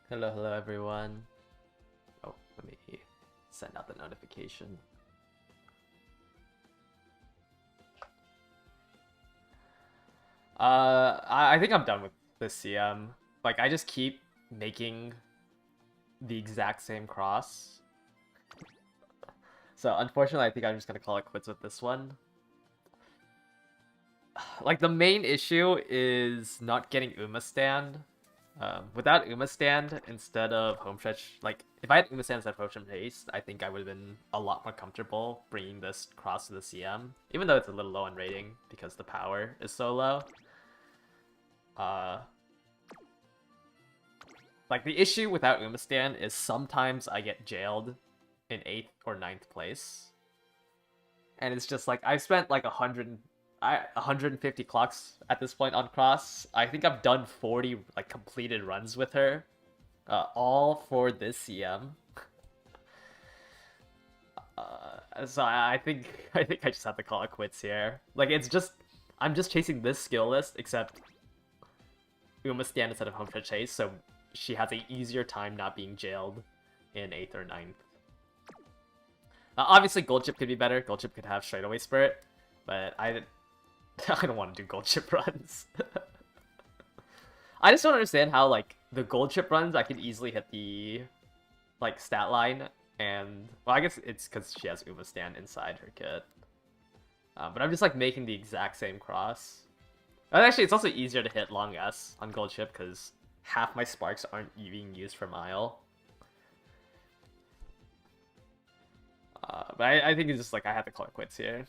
Hello, hello everyone. Oh, let me send out the notification. I think I'm done with this CM. Like, I just keep making the exact same cross. So, unfortunately, I think I'm just gonna call it quits with this one. Like, the main issue is not getting Uma stand. Without Uma stand, instead of home stretch, like, if I had Uma stand instead of home stretch haste, I think I would have been a lot more comfortable bringing this cross to the CM. Even though it's a little low in rating, because the power is so low. Like, the issue without Uma stand is sometimes I get jailed in 8th or 9th place. And it's just like, I've spent like 150 clocks at this point on cross. I think I've done 40 like completed runs with her, all for this CM. So I think I just have to call it quits here. Like, it's just, I'm just chasing this skill list, except Uma stand instead of home stretch chase, so she has a easier time not being jailed in 8th or 9th. Obviously, gold chip could be better. Gold chip could have straightaway spirit, but I don't want to do gold chip runs. I just don't understand how, like, the gold chip runs, I could easily hit the, like, stat line, and, well, I guess it's because she has Uma stand inside her kit. But I'm just, like, making the exact same cross. And actually, it's also easier to hit long S on gold chip, because half my sparks aren't being used for mile. But I think it's just like I have to call it quits here.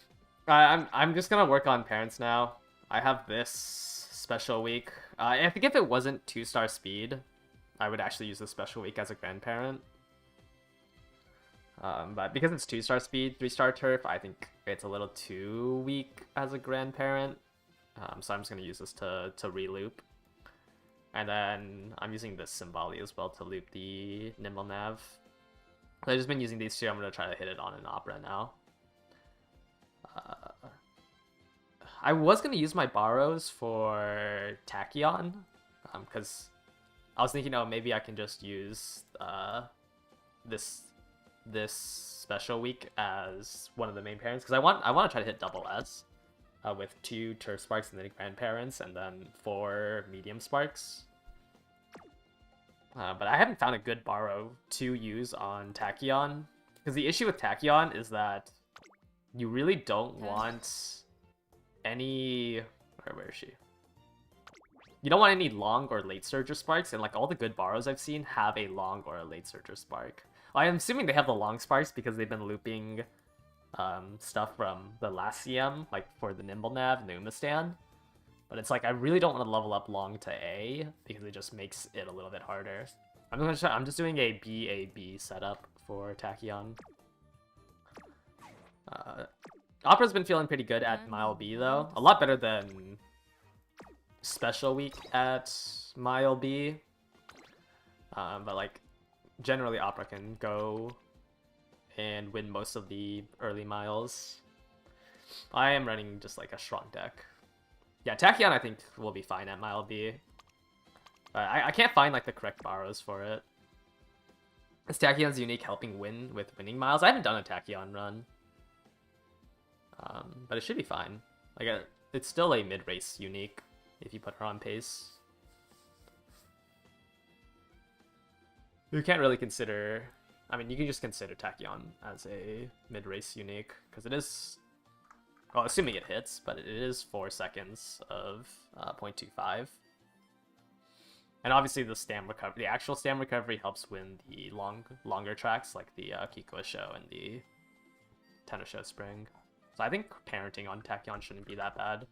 I'm just gonna work on parents now. I have this special week. I think if it wasn't 2-star speed, I would actually use this special week as a grandparent. But because it's 2-star speed, 3-star turf, I think it's a little too weak as a grandparent. So I'm just gonna use this to re-loop. And then I'm using this Symboli as well to loop the Nimble Nav. I've just been using these two. I'm going to try to hit it on an Opera now. I was going to use my Borrows for Tachyon, because I was thinking, oh, maybe I can just use this special week as one of the main parents, because I want to try to hit double S with 2 turf sparks and then grandparents, and then 4 medium sparks. But I haven't found a good borrow to use on Tachyon, because the issue with Tachyon is that you really don't want any... Where is she? You don't want any long or late surger sparks, and like all the good borrows I've seen have a long or a late surger spark. I'm assuming they have the long sparks because they've been looping stuff from the last CM, like for the Nimble Nav and the Uma stand. But it's like, I really don't want to level up long to A, because it just makes it a little bit harder. I'm just doing a BAB setup for Tachyon. Opera's been feeling pretty good at Mile B, though. A lot better than Special Week at Mile B. But, like, generally Opera can go and win most of the early miles. I am running just, like, a strong deck. Yeah, Tachyon I think will be fine at Mile B. I can't find like the correct borrows for it. Is Tachyon's unique helping win with winning miles? I haven't done a Tachyon run. But it should be fine. Like it's still a mid-race unique if you put her on pace. You can't really consider... I mean, you can just consider Tachyon as a mid-race unique, because it is... Well, assuming it hits, but it is 4 seconds of 0.25. And obviously the stam recovery, the actual stam recovery helps win the longer tracks, like the Kikoa Show and the Tenno Show Spring. So I think parenting on Tachyon shouldn't be that bad.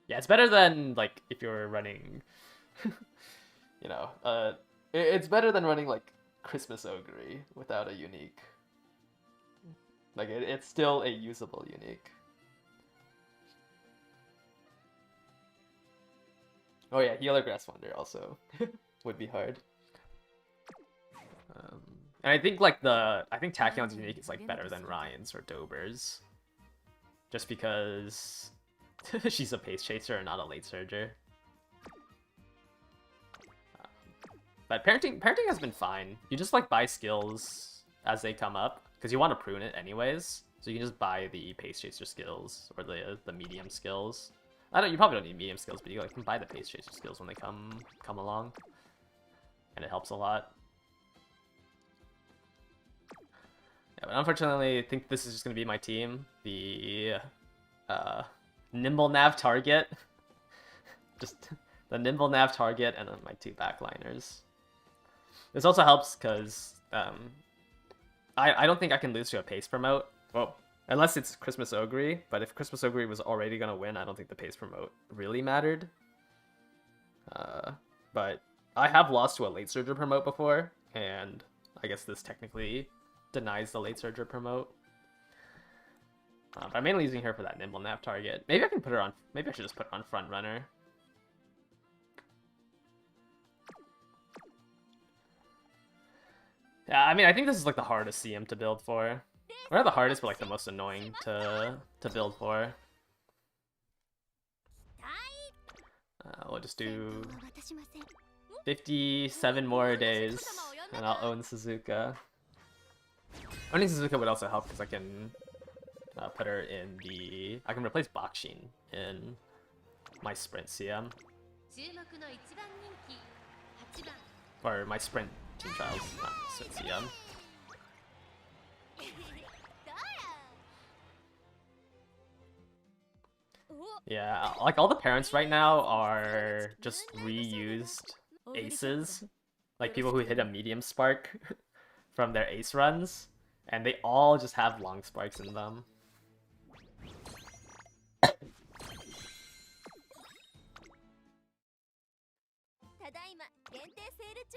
Yeah, it's better than, like, if you're running, you know, it's better than running, like, Christmas Ogre without a unique. Like, it's still a usable unique. Oh yeah, Healer Grass Wonder also would be hard. And I think like I think Tachyon's unique is like better than Ryan's or Dober's, just because She's a pace chaser and not a late surger. But parenting has been fine. You just like buy skills as they come up because you want to prune it anyways. So you can just buy the pace chaser skills or the medium skills. You probably don't need medium skills, but you can buy the pace chaser skills when they come along, and it helps a lot. Yeah, but unfortunately, I think this is just gonna be my team. The nimble nav target, just the nimble nav target, and then my 2 backliners. This also helps because I don't think I can lose to a pace promote. Well, unless it's Christmas Ogre, but if Christmas Ogre was already gonna win, I don't think the pace promote really mattered. But I have lost to a late surger promote before, and I guess this technically denies the late surger promote. But I'm mainly using her for that nimble nav target. Maybe I can put her on. Maybe I should just put her on front runner. Yeah, I mean, I think this is like the hardest CM to build for. Or not the hardest, but like the most annoying to build for. We'll just do 57 more days, and I'll own Suzuka. Owning Suzuka would also help because I can put her in the... I can replace Bakshin in my sprint CM. Or my sprint team trials, not sprint CM. Yeah, like all the parents right now are just reused aces. Like people who hit a medium spark from their ace runs, and they all just have long sparks in them.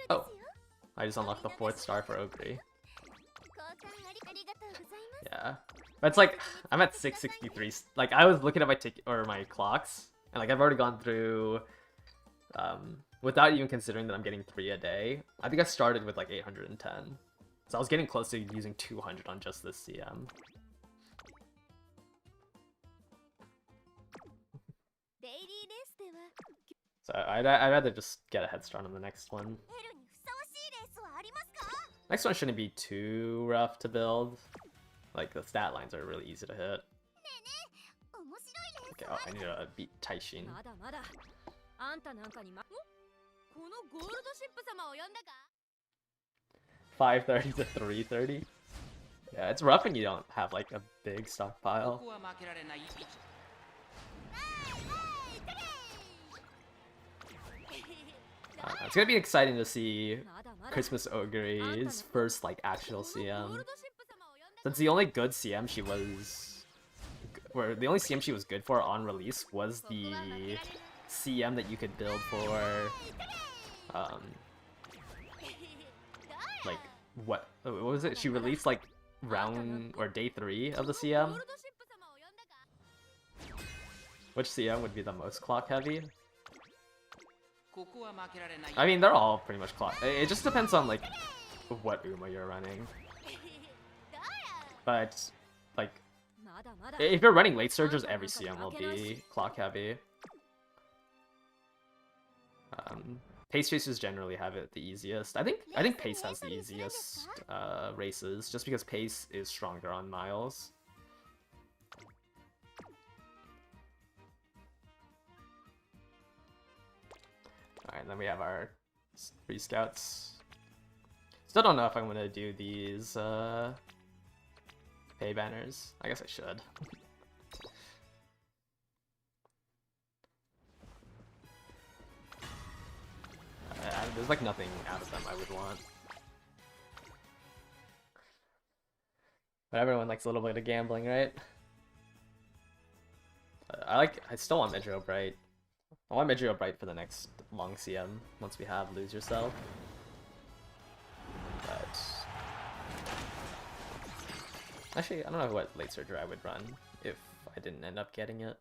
Oh, I just unlocked the 4th star for Ogre. Yeah, but it's like I'm at 663. Like I was looking at my ticket or my clocks, and like I've already gone through, without even considering that I'm getting 3 a day. I think I started with like 810, so I was getting close to using 200 on just this CM. So I'd rather just get a head start on the next one. Next one shouldn't be too rough to build. Like, the stat lines are really easy to hit. Okay, oh, I need to beat Taishin. 530 to 330. Yeah, it's rough when you don't have like a big stockpile. It's gonna be exciting to see Christmas Ogre's first like actual CM. Since the only good CM she was, or the only CM she was good for on release was the CM that you could build for, like what was it? She released like round or day 3 of the CM. Which CM would be the most clock heavy? I mean, they're all pretty much clock. It just depends on like what Uma you're running. But like, if you're running late surgers, every CM will be clock heavy. Pace chasers generally have it the easiest. I think Pace has the easiest races, just because Pace is stronger on miles. Alright, then we have our 3 scouts. Still don't know if I'm gonna do these pay banners. I guess I should. There's like nothing out of them I would want. But everyone likes a little bit of gambling, right? I still want Medro Bright. I want Medro Bright for the next long CM once we have Lose Yourself. But actually, I don't know what late surger I would run if I didn't end up getting it.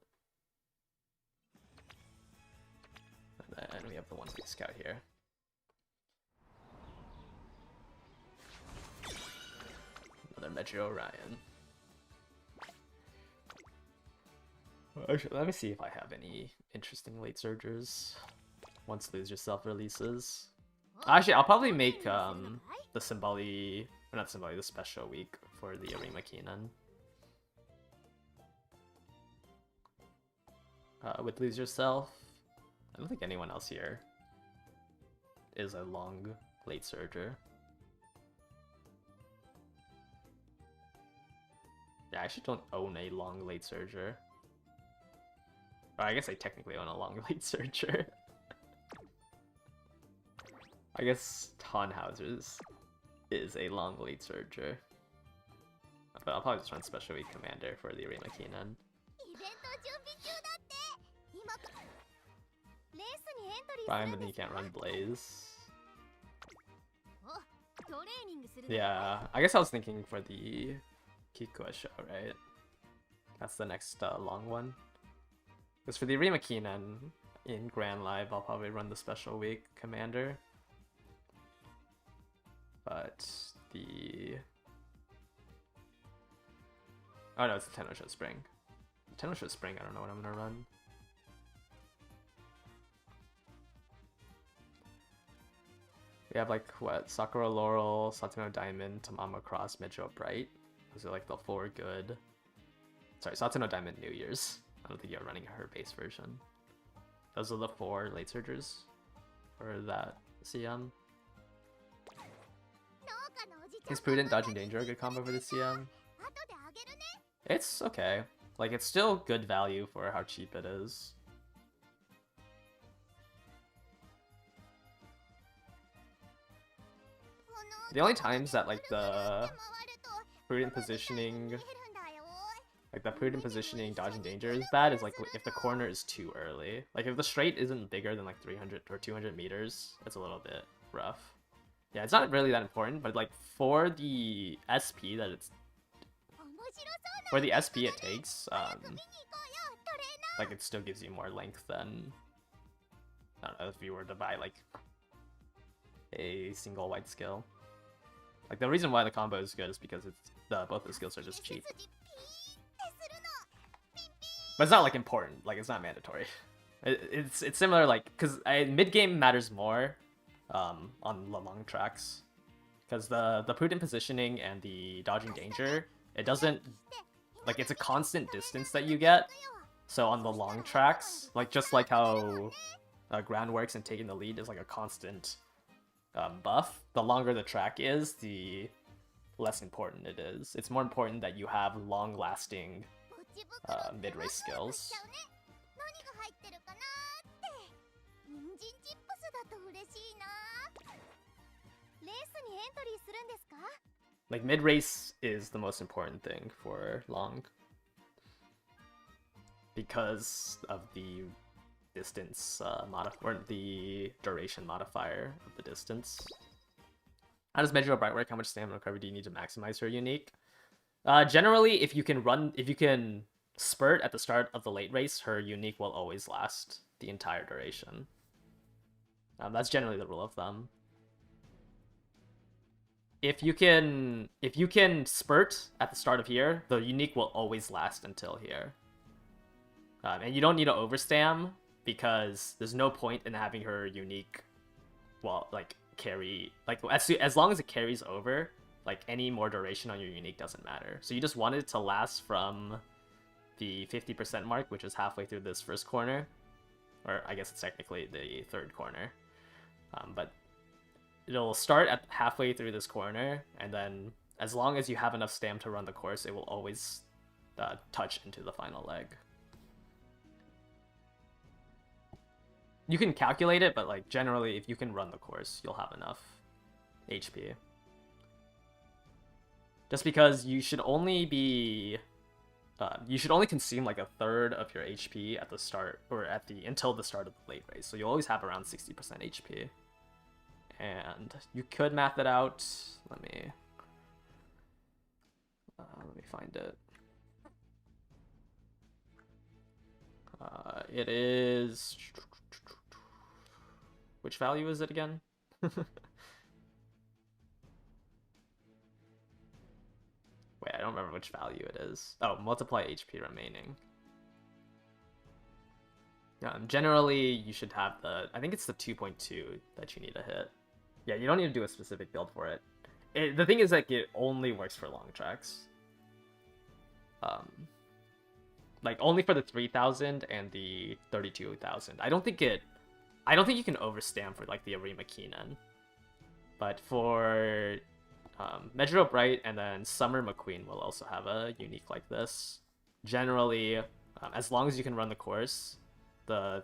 And then we have the 1-piece scout here. Another Metro Orion. Actually, let me see if I have any interesting late surgers once Lose Yourself releases. Actually, I'll probably make the Symboli, or not Symboli, the special week for the Arima Keenan. With Lose Yourself, I don't think anyone else here is a long late surger. Yeah, I actually don't own a long late surger. Or I guess I technically own a long late surger. I guess Tannhauser's is a long late surger. But I'll probably just run Special Week Commander for the Arima Keenan. Fine, but then you can't run Blaze. Yeah, I guess I was thinking for the Kikua show, right? That's the next long one. Because for the Arima Keenan, in Grand Live, I'll probably run the Special Week Commander. But the... Oh no, it's the Tenno Show Spring. Tenno Show Spring, I don't know what I'm gonna run. We have like, what, Sakura Laurel, Satano Diamond, Tamama Cross, Midjo Bright. Those are like the 4 good... Sorry, Satano Diamond New Year's. I don't think you're running her base version. Those are the 4 late surgers for that CM. Is Prudent Dodging Danger a good combo for the CM? It's okay. Like, it's still good value for how cheap it is. The only times that, like, the prudent positioning... Like, the prudent positioning dodging danger is bad is, like, if the corner is too early. Like, if the straight isn't bigger than, like, 300 or 200 meters, it's a little bit rough. Yeah, it's not really that important, but, like, for the SP that it's... For the SP it takes, like, it still gives you more length than... I don't know, if you were to buy, like, a single white skill. Like, the reason why the combo is good is because it's both the skills are just cheap. But it's not, like, important. Like, it's not mandatory. It's similar, like, because mid-game matters more on the long tracks. Because the prudent positioning and the dodging danger, it doesn't... Like, it's a constant distance that you get. So on the long tracks, like, just like how ground works and taking the lead is, like, a constant buff. The longer the track is, the less important it is. It's more important that you have long-lasting mid-race skills. Like, mid-race is the most important thing for long. Because of the distance or the duration modifier of the distance. How does Measure Bright work? How much stamina recovery do you need to maximize her unique? Generally, if you can spurt at the start of the late race, her unique will always last the entire duration. That's generally the rule of thumb. If you can spurt at the start of here, the unique will always last until here. And you don't need to overstam because there's no point in having her unique, well, like, carry, like, as long as it carries over, like, any more duration on your unique doesn't matter. So you just want it to last from the 50% mark, which is halfway through this first corner, or I guess it's technically the third corner, but it'll start at halfway through this corner, and then as long as you have enough stam to run the course, it will always touch into the final leg. You can calculate it, but, like, generally, if you can run the course, you'll have enough HP. Just because you should only be... you should only consume, like, a third of your HP at the start, or until the start of the late race. So you always have around 60% HP. And you could math it out. Let me find it. It is... Which value is it again? Wait, I don't remember which value it is. Oh, multiply HP remaining. Generally, you should have I think it's the 2.2 that you need to hit. Yeah, you don't need to do a specific build for it. The thing is, like, it only works for long tracks. Like, only for the 3000 and the 32,000. I don't think you can overstamp for, like, the Arima Keenan. But for Measure Up Right and then Summer McQueen will also have a unique like this. Generally, as long as you can run the course, the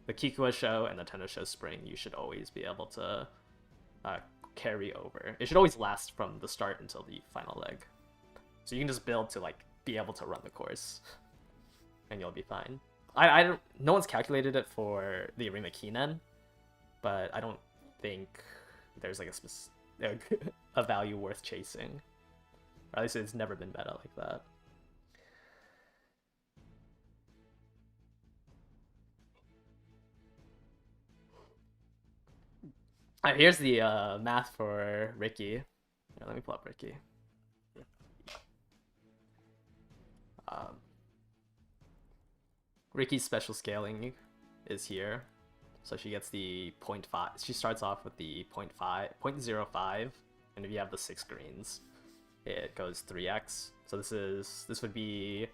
Kikua Show and the Tenno Show Spring, you should always be able to carry over. It should always last from the start until the final leg. So you can just build to, like, be able to run the course, and you'll be fine. I don't. No one's calculated it for the Arima Keenan, but I don't think there's like a value worth chasing. Or at least it's never been meta like that. Alright, here's the math for Ricky. Here, let me pull up Ricky. Ricky's special scaling is here. So she gets the 0.5. She starts off with the 0.05, and if you have the 6 greens, it goes 3x. So this would be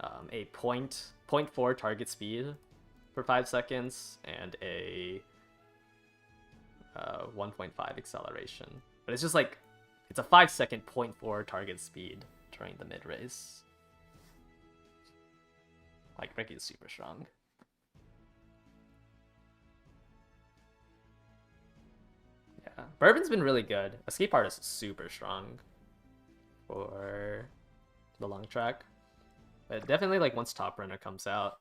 a 0.4 target speed for 5 seconds and a 1.5 acceleration. But it's just like, it's a 5-second 0.4 target speed during the mid race. Like, Ricky is super strong. Yeah, Bourbon's been really good. Escape Artist is super strong for the long track. But definitely, like, once Top Runner comes out,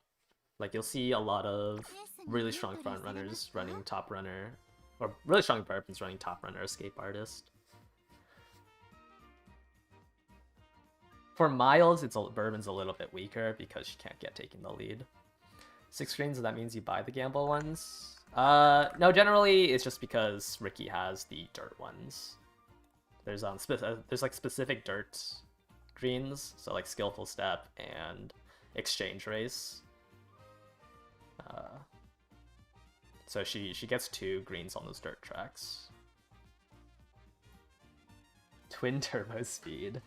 like, you'll see a lot of really strong front runners running Top Runner, or really strong Bourbons running Top Runner Escape Artist. For Miles, Bourbon's a little bit weaker because she can't get taking the lead. 6 screens, that means you buy the gamble ones? No, generally it's just because Ricky has the dirt ones. There's like specific dirt greens, so like Skillful Step and Exchange Race. So she gets 2 greens on those dirt tracks. Twin turbo speed.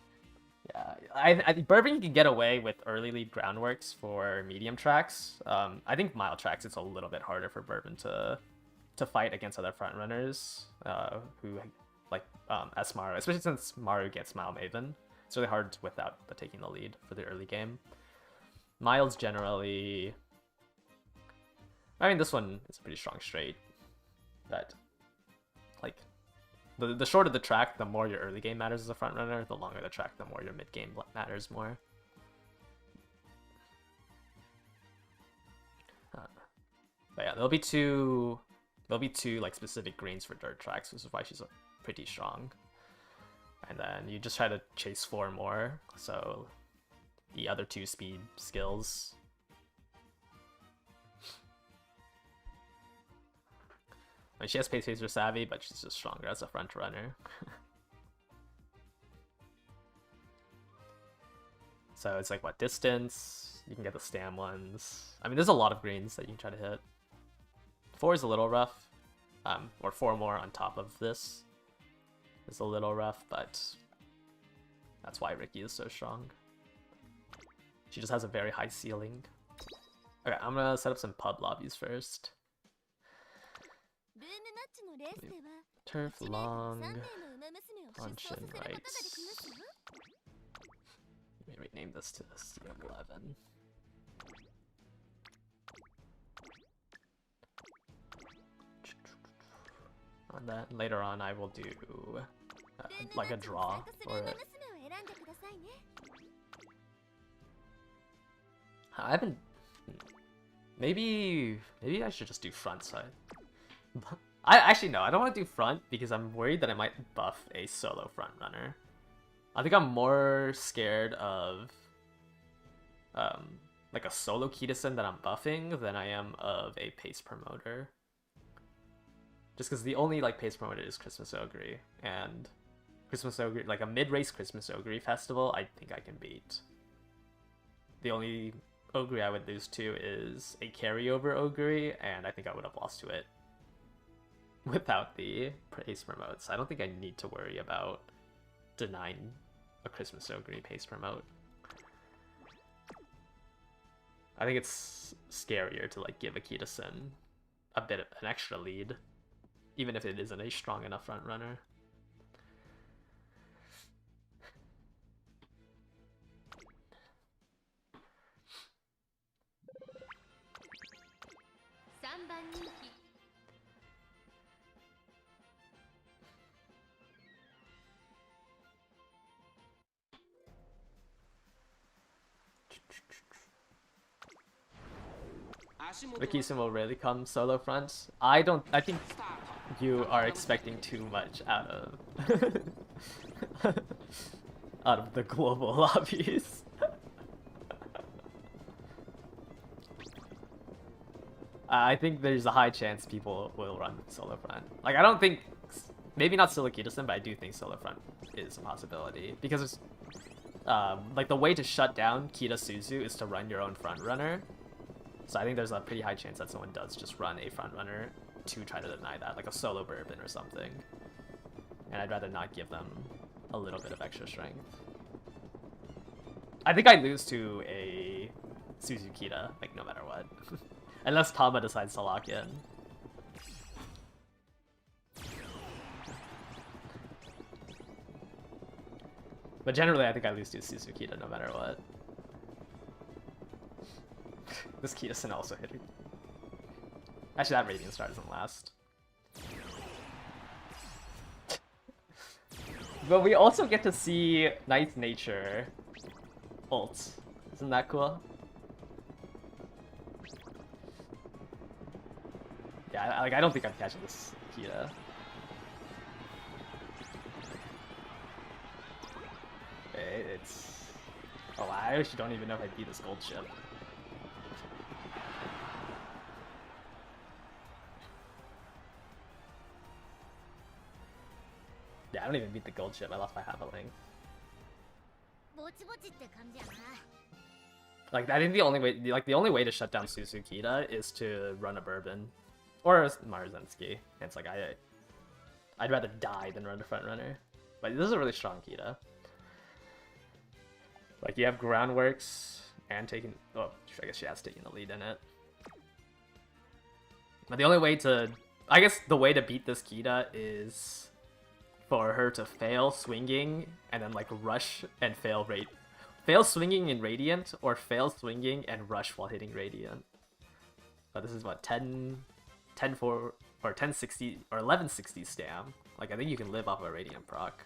Yeah, I think Bourbon can get away with early lead groundworks for medium tracks. I think mild tracks, it's a little bit harder for Bourbon to fight against other front runners who like as Maru, especially since Maru gets Mile Maven. It's really hard without taking the lead for the early game. Milds generally, I mean, this one is a pretty strong straight, but like, the shorter the track, the more your early game matters as a front runner. The longer the track, the more your mid game matters more. But yeah, there'll be two like specific greens for dirt tracks, which is why she's pretty strong. And then you just try to chase 4 more, so the other 2 speed skills. I mean, she has Pace Phaser Savvy, but she's just stronger as a front runner. So it's like, what, distance? You can get the stam ones. I mean, there's a lot of greens that you can try to hit. 4 is a little rough. Or 4 more on top of this is a little rough, but that's why Ricky is so strong. She just has a very high ceiling. Okay, I'm gonna set up some pub lobbies first. Turf long, punch-in right. Let me rename this to CM11. And then later on I will do like a draw for it. I haven't... Maybe I should just do front side. Actually, no, I don't want to do front because I'm worried that I might buff a solo front runner. I think I'm more scared of like a solo Kitasen that I'm buffing than I am of a pace promoter. Just because the only like pace promoter is Christmas Ogre, and Christmas Ogre, like a mid-race Christmas Ogre festival, I think I can beat. The only Ogre I would lose to is a carryover Ogre, and I think I would have lost to it without the pace promote. So I don't think I need to worry about denying a Christmas Ogre pace promote. I think it's scarier to like give Akita-sen a bit of an extra lead, even if it isn't a strong enough front runner. Rikisun will really come solo front. I think you are expecting too much out of out of the global lobbies. I think there's a high chance people will run solo front. Like, I don't think, maybe not solo Kita-sen, but I do think solo front is a possibility because it's like the way to shut down Kita Suzu is to run your own front runner. So I think there's a pretty high chance that someone does just run a front runner to try to deny that, like a solo Bourbon or something. And I'd rather not give them a little bit of extra strength. I think I lose to a Suzu Kita, like no matter what. Unless Tama decides to lock in. But generally I think I lose to Suzu Kita no matter what. This Kita-sen also hit me. Actually, that Radiant Star doesn't last. But we also get to see Nice Nature ult. Isn't that cool? Yeah, I don't think I'm catching this Kita. It's... Oh, I actually don't even know if I beat this gold ship. Yeah, I don't even beat the gold ship. I lost by half a length. Like, I think the only way to shut down Suzu Kita is to run a Bourbon or a Marzensky. And it's like I'd rather die than run a front runner. But this is a really strong Kita. Like, you have Groundworks and taking... Oh, I guess she has taken the lead in it. But the only way to... I guess the way to beat this Kita is for her to fail swinging and then, like, rush and fail swinging in Radiant, or fail swinging and rush while hitting Radiant. But this is what, 10-4, or 1060, or 1160 stam. Like, I think you can live off a Radiant proc.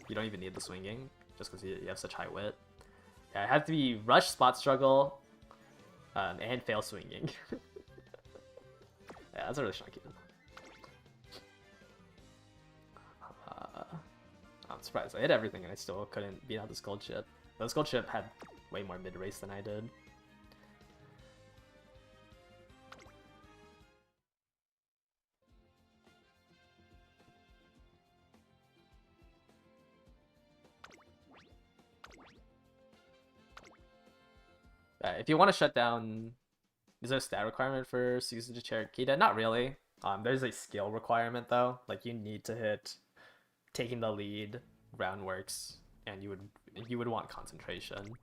You don't even need the swinging, just because you have such high wit. Yeah, it has to be rush, spot struggle, and fail swinging. Yeah, that's a really strong kid. I'm surprised. I hit everything and I still couldn't beat out this gold ship. This gold ship had way more mid-race than I did. If you want to shut down... Is there a stat requirement for Suzu to Cherokee? Not really. There's a skill requirement though. Like, you need to hit taking the lead, Groundworks, and you would want concentration.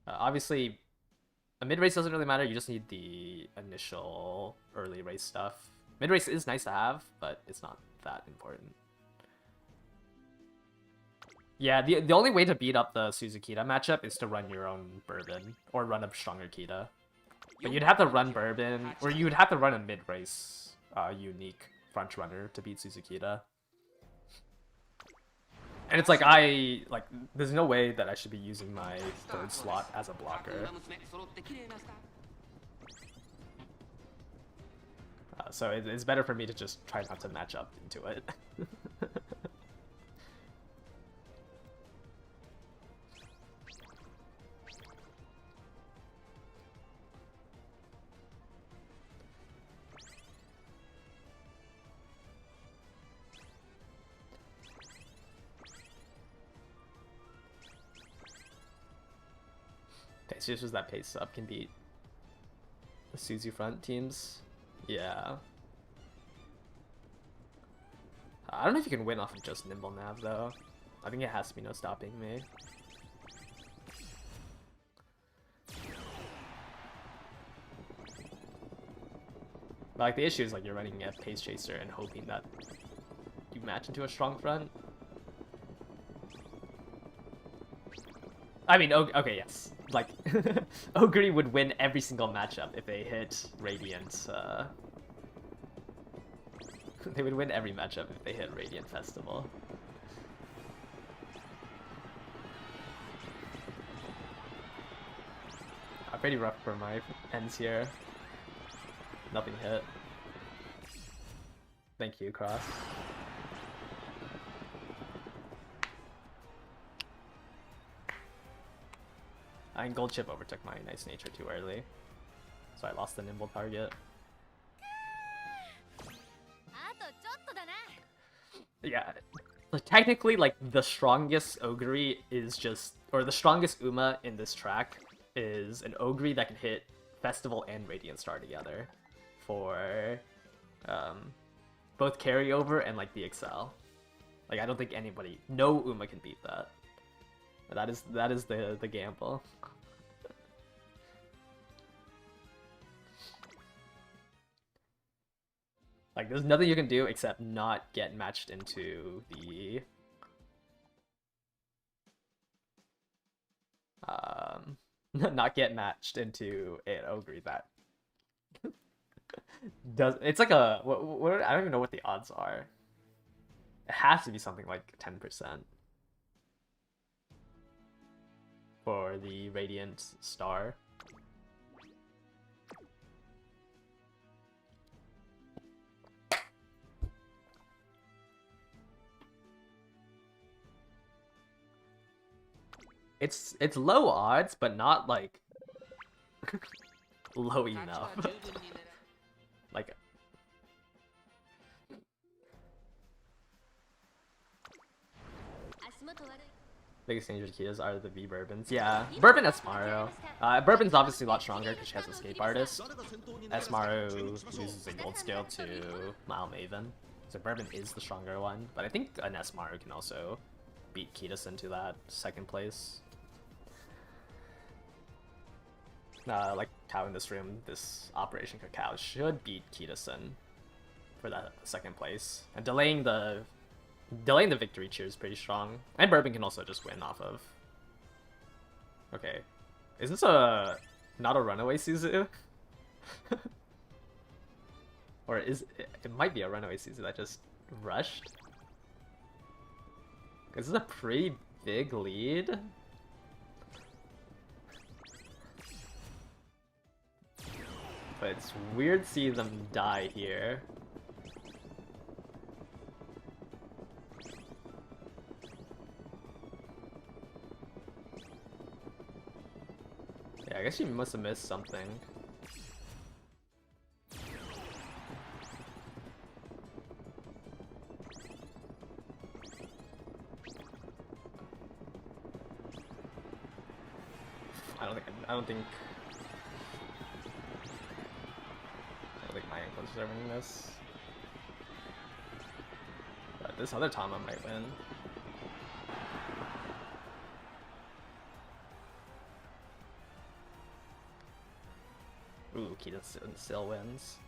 Obviously, a mid-race doesn't really matter. You just need the initial early race stuff. Mid-race is nice to have, but it's not that important. Yeah, the only way to beat up the Suzu-Kita matchup is to run your own Bourbon, or run a stronger Kita. But you'd have to run Bourbon, or you would have to run a mid-race unique front runner to beat Suzu-Kita. And it's like, there's no way that I should be using my third slot as a blocker. So it's better for me to just try not to match up into it. it's just that pace up can beat the Suzu front teams. Yeah. I don't know if you can win off of just Nimble Nav, though. I think it has to be no stopping me. But, like, the issue is, like, you're running a Pace Chaser and hoping that you match into a strong front. I mean, okay, yes. Like, Ogre would win every single matchup if they hit Radiant, They would win every matchup if they hit Radiant Festival. Pretty rough for my ends here. Nothing hit. Thank you, Cross. I mean, Gold Chip overtook my Nice Nature too early, so I lost the Nimble target. Yeah, like, technically, like, the strongest Ogre is just, or the strongest Uma in this track is an Ogre that can hit Festival and Radiant Star together for both carryover and, like, the Excel. Like, I don't think anybody, no Uma can beat that. That is the gamble. Like, there's nothing you can do except not get matched into the not get matched into an Ogre that does. It's like a what I don't even know what the odds are. It has to be something like 10% for the Radiant Star. It's low odds, but not like low enough. Like, biggest danger to Kias are the V Bourbons. Yeah, Bourbon Esmaro. Bourbon's obviously a lot stronger because she has Escape Artist. Esmaro uses a gold skill to Mile Maven. So Bourbon is the stronger one, but I think an Esmaro can also beat Kitasen to that second place. Like Cow in this room, this Operation Cacao should beat Kitasen for that second place. And delaying the victory cheer is pretty strong. And Bourbon can also just win off of. Okay. Is this not a runaway Suzu? Or is it might be a runaway Suzu that just rushed? This is a pretty big lead. But it's weird seeing them die here. Yeah, I guess you must have missed something. I don't think my ankles are winning this. But this other Tama might win. Ooh, Kitasen still wins.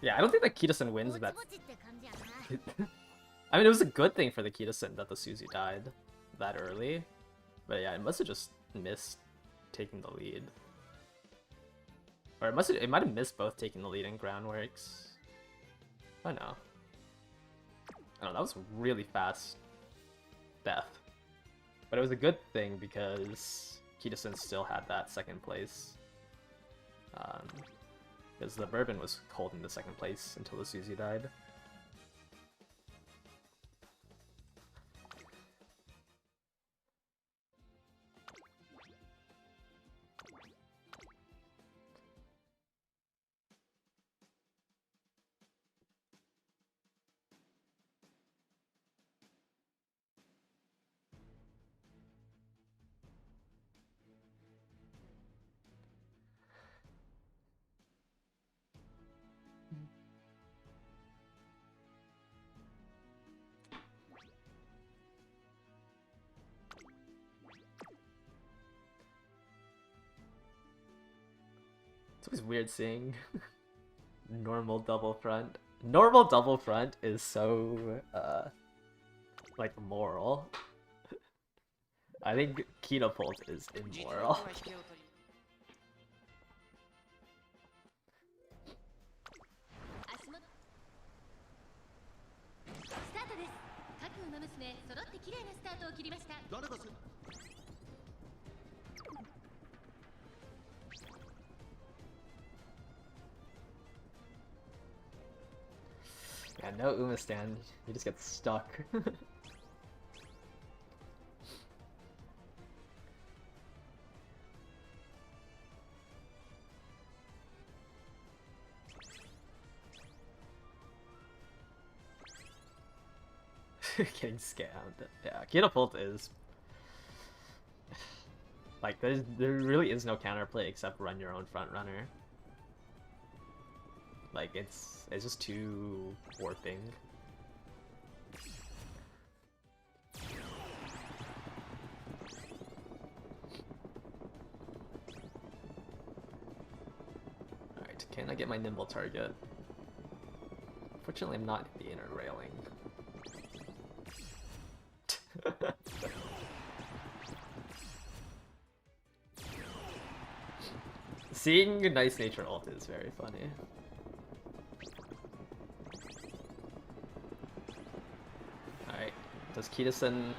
Yeah, I don't think that Kitasen wins that. I mean, it was a good thing for the Kitasen that the Suzu died that early. But yeah, it must have just missed taking the lead. Or it might have missed both taking the lead and Groundworks. Oh no. Oh, that was really fast death. But it was a good thing because Kitasen still had that second place. Because the Bourbon was holding the second place until the Suzu died. It's always weird seeing normal double front. Normal double front is so like moral. I think Ketapult is immoral. 誰がせ Yeah, no Uma stand. You just get stuck. Getting scammed. Yeah, Ketapult is like there really is no counterplay except run your own front runner. Like it's just too warping. Alright, can I get my nimble target? Fortunately I'm not in the inner railing. Seeing Nice Nature ult is very funny. Alright, does Kitasen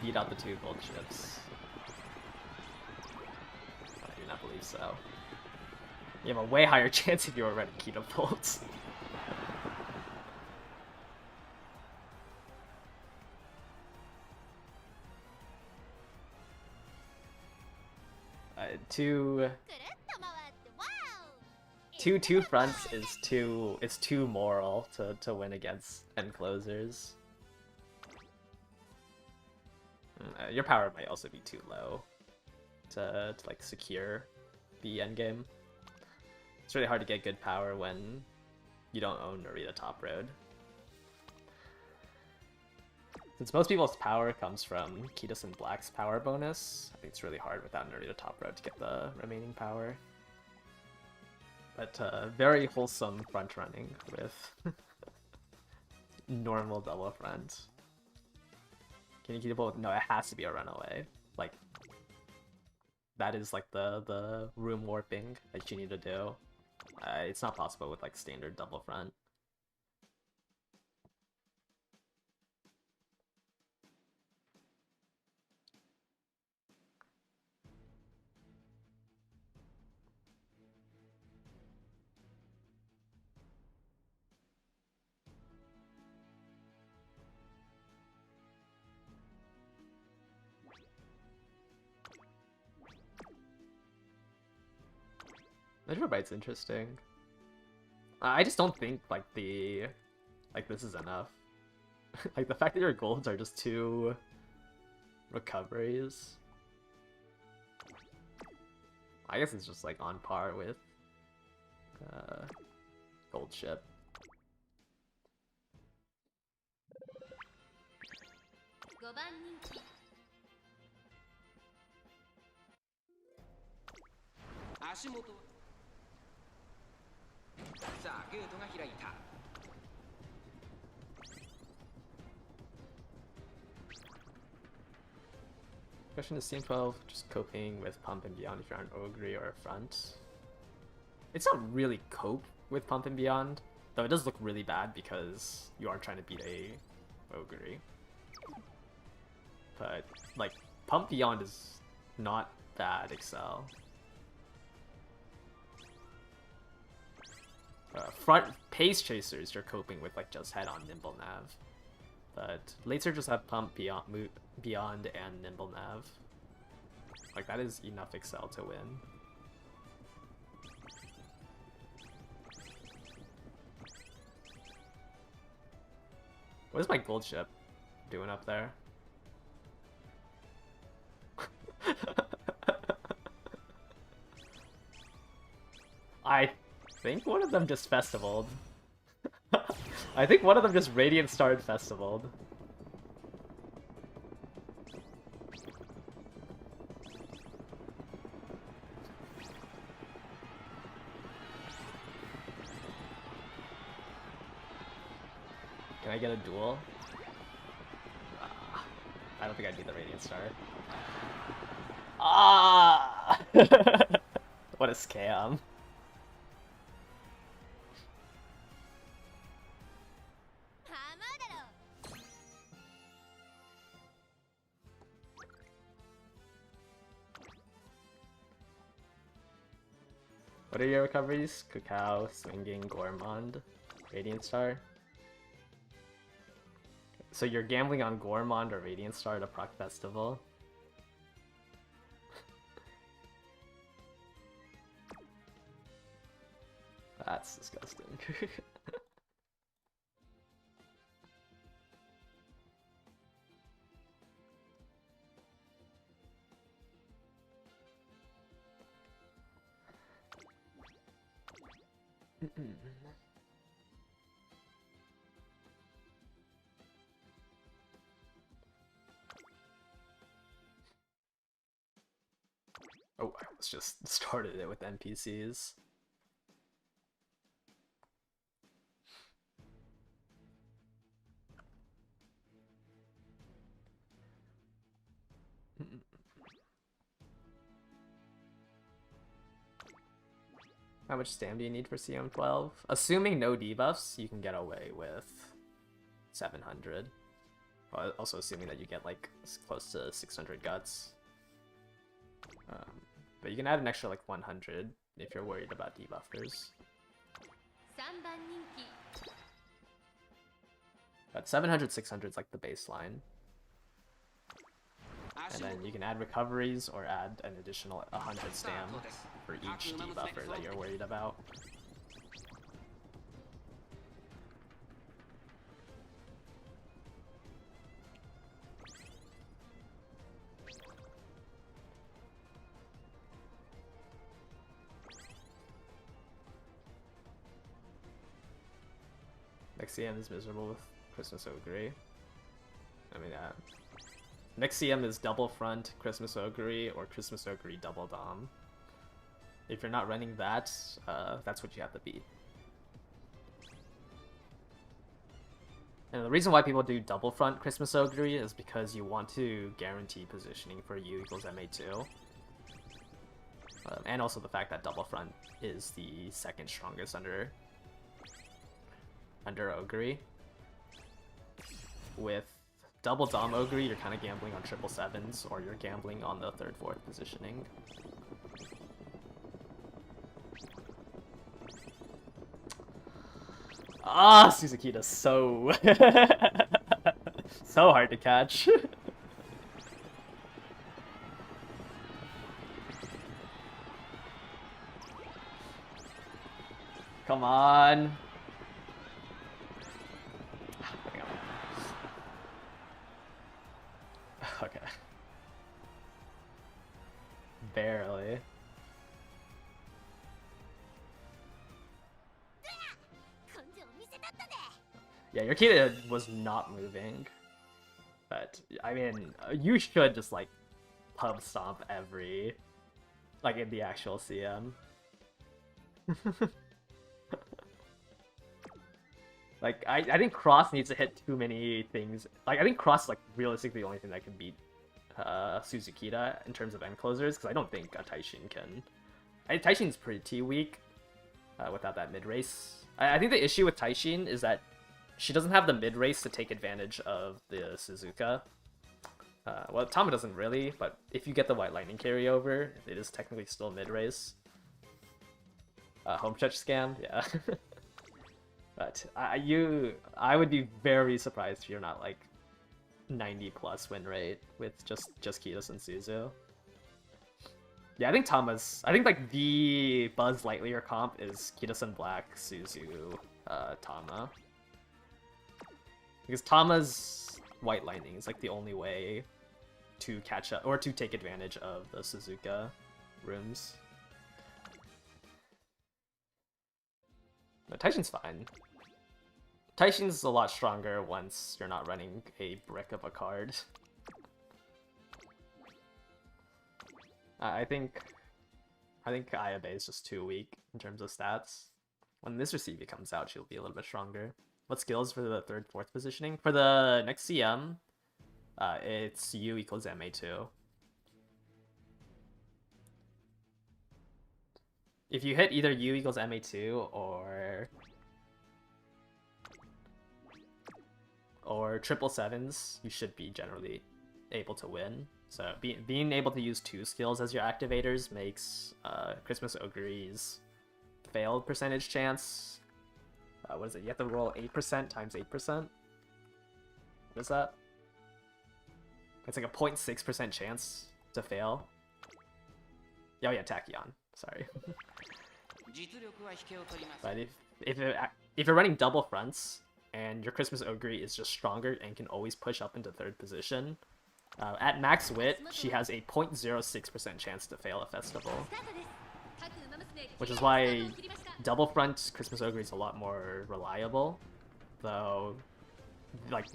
beat out the two gold ships? I do not believe so. You have a way higher chance if you were running Ketapult. Two fronts is too moral to win against end closers. Your power might also be too low to like secure the end game. It's really hard to get good power when you don't own Narita Top Road. Since most people's power comes from Kitasen Black's power bonus, I think it's really hard without Narita Top Road to get the remaining power. But very wholesome front running with normal double front. Can you keep both? No, it has to be a runaway. Like that is like the room warping that you need to do. It's not possible with like standard double front. Metrobyte's interesting. I just don't think like this is enough. Like the fact that your golds are just two recoveries. I guess it's just like on par with gold ship. Question is CM12 just coping with Pump and Beyond if you're on Ogre or a front? It's not really cope with Pump and Beyond, though it does look really bad because you are trying to beat a Ogre. But, like, Pump Beyond is not bad, Excel. Front Pace Chasers you're coping with, like, just head on Nimble Nav. But later just have Pump Beyond and Nimble Nav. Like, that is enough Excel to win. What is my gold ship doing up there? I think one of them just festivaled. I think one of them just Radiant Starred festivaled. Can I get a duel? I don't think I need the Radiant Star. Ah! What a scam. What are your recoveries? Cacao, Swinging, Gourmand, Radiant Star. So you're gambling on Gourmand or Radiant Star at a proc festival? That's disgusting. Oh, I was just started it with NPCs. How much stam do you need for CM12? Assuming no debuffs, you can get away with 700. Well, also assuming that you get like close to 600 guts. But you can add an extra like 100 if you're worried about debuffers. But 700, 600 is like the baseline. And then you can add recoveries or add an additional 100 stam for each debuffer that you're worried about. Next CM is miserable with Christmas Ogre. I mean, next CM is double front, Christmas Ogre, or Christmas Ogre double dom. If you're not running that, that's what you have to beat. And the reason why people do double front Christmas Ogre is because you want to guarantee positioning for U equals MA2. And also the fact that double front is the second strongest under Ogre. With double dom Ogre, you're kind of gambling on 777s, or you're gambling on the 3rd, 4th positioning. Ah, Suzukita's so so hard to catch. Come on. Okay. Barely. Yeah, your Kita was not moving. But, I mean, you should just, like, pub stomp every... like, in the actual CM. Like, I think Cross needs to hit too many things. Like, I think Cross is, like, realistically the only thing that can beat Suzukita in terms of end closers, because I don't think Taishin can... Taishin's pretty weak without that mid-race. I think the issue with Taishin is that she doesn't have the mid-race to take advantage of the Suzuka. Well, Tama doesn't really, but if you get the White Lightning carryover, it is technically still mid-race. Home stretch scam, yeah. But I would be very surprised if you're not like 90 plus win rate with just Kitos and Suzu. Yeah, I think like the Buzz Lightyear comp is Kitos and Black, Suzu, Tama. Because Tama's White Lightning is like the only way to catch up or to take advantage of the Suzuka rooms. No, Taishin's fine. Taishin's a lot stronger once you're not running a brick of a card. I think Ayabe is just too weak in terms of stats. When Mr. CV comes out, she'll be a little bit stronger. what skills for the third, fourth positioning? For the next CM, it's U equals MA2. If you hit either U equals MA2 or triple sevens, you should be generally able to win. So being able to use 2 skills as your activators makes Christmas Ogre's fail percentage chance. What is it? You have to roll 8% times 8%. What is that? It's like a 0.6% chance to fail. Oh yeah, Tachyon. Sorry. But if you're running double fronts and your Christmas Ogre is just stronger and can always push up into 3rd position, at max wit, she has a 0.06% chance to fail a festival. Which is why double front Christmas Ogre is a lot more reliable. Though, like,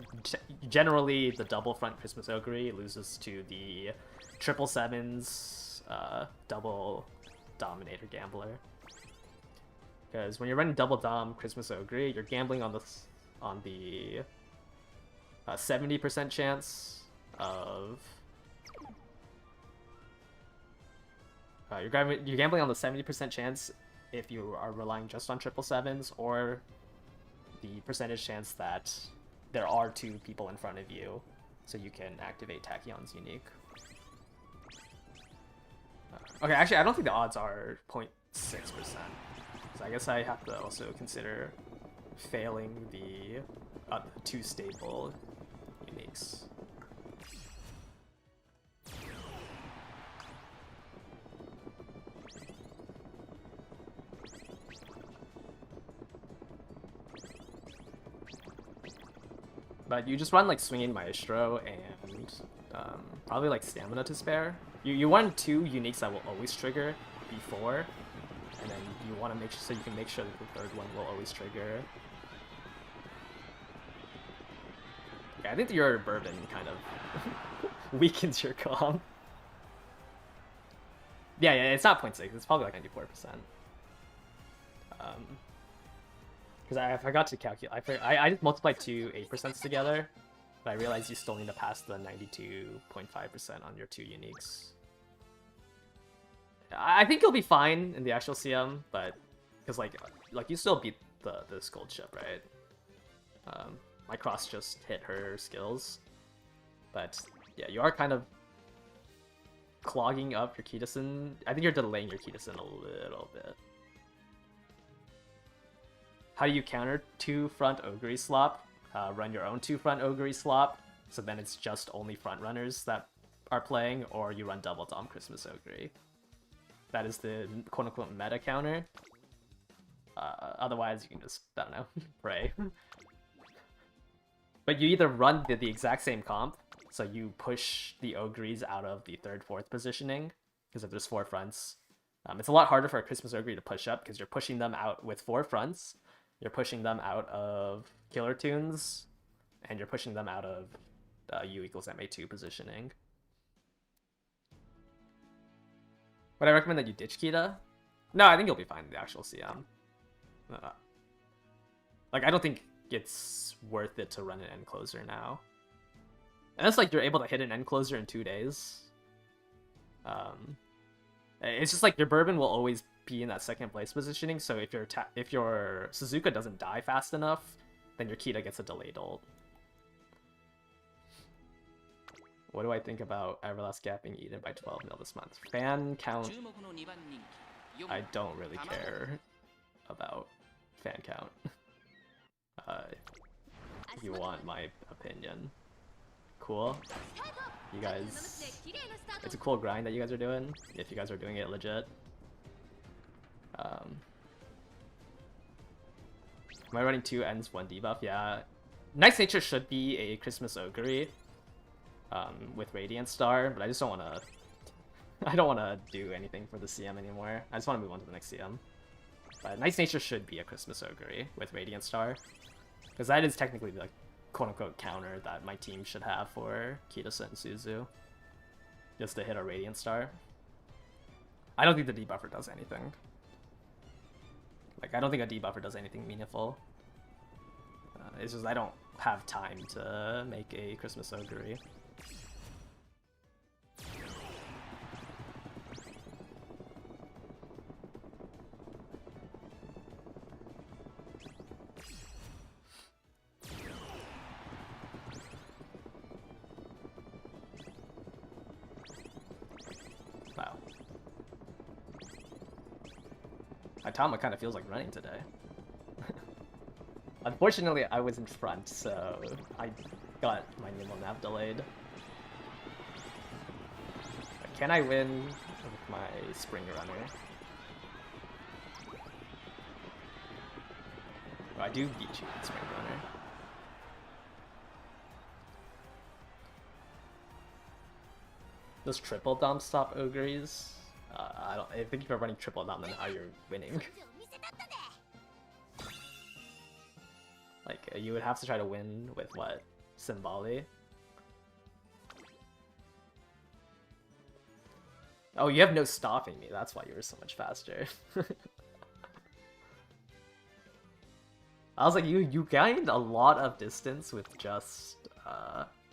generally the double front Christmas Ogre loses to the triple sevens double Dominator Gambler. Because when you're running double Dom Christmas Ogre, you're gambling on the 70% chance of you're gambling on the 70% chance if you are relying just on triple sevens, or the percentage chance that there are 2 people in front of you, so you can activate Tachyon's unique. Okay, actually, I don't think the odds are 0.6%. So I guess I have to also consider failing the 2 stable uniques. But you just run like Swinging Maestro and probably like Stamina to spare. You want 2 uniques that will always trigger before, and then you want to make sure so you can make sure that the 3rd one will always trigger. Yeah, I think your bourbon kind of weakens your comp. Yeah, it's not 0.6. It's probably like 94%. Because I forgot to calculate. I just multiplied 2 8% together, but I realized you still need to pass the 92.5% on your 2 uniques. I think you'll be fine in the actual CM, but because like you still beat this gold ship, right? My cross just hit her skills, but yeah, you are kind of clogging up your Kitasen. I think you're delaying your Kitasen a little bit. How do you counter 2 front Ogre slop? Run your own 2 front Ogre slop, so then it's just only front runners that are playing, or you run double Dom Christmas Ogre. That is the quote-unquote meta counter. Otherwise, you can just, I don't know, pray. But you either run the exact same comp, so you push the Ogres out of the 3rd, 4th positioning, because if there's 4 fronts. It's a lot harder for a Christmas Ogre to push up, because you're pushing them out with 4 fronts, you're pushing them out of Killer Tunes, and you're pushing them out of U equals MA2 positioning. Would I recommend that you ditch Kita? No, I think you'll be fine in the actual CM. Like, I don't think it's worth it to run an end closer now. Unless, like, you're able to hit an end closer in 2 days. It's just like your bourbon will always be in that 2nd place positioning, so if your Suzuka doesn't die fast enough, then your Kita gets a delayed ult. What do I think about Everlast Gap being eaten by 12 mil this month? Fan count, I don't really care about fan count. If you want my opinion. Cool. You guys, it's a cool grind that you guys are doing, if you guys are doing it legit. Am I running 2 ends, 1 debuff? Yeah. Nice Nature should be a Christmas Ogre. With Radiant Star, but I just don't want to. I don't want to do anything for the CM anymore. I just want to move on to the next CM. But Nice Nature should be a Christmas Ogre with Radiant Star, because that is technically the quote-unquote counter that my team should have for Kitasen and Suzu, just to hit a Radiant Star. I don't think the debuffer does anything. Like, I don't think a debuffer does anything meaningful. It's just I don't have time to make a Christmas Ogre. Wow. Itama kind of feels like running today. Unfortunately, I was in front, so I got my nimble nav delayed. But can I win with my spring runner? Oh, I do beat you with spring runner. Those triple dump stop ogres? I think if you're running triple dump, then how you're winning. Like, you would have to try to win with what? Symboli? Oh, you have no stopping me, that's why you were so much faster. I was like, you gained a lot of distance with just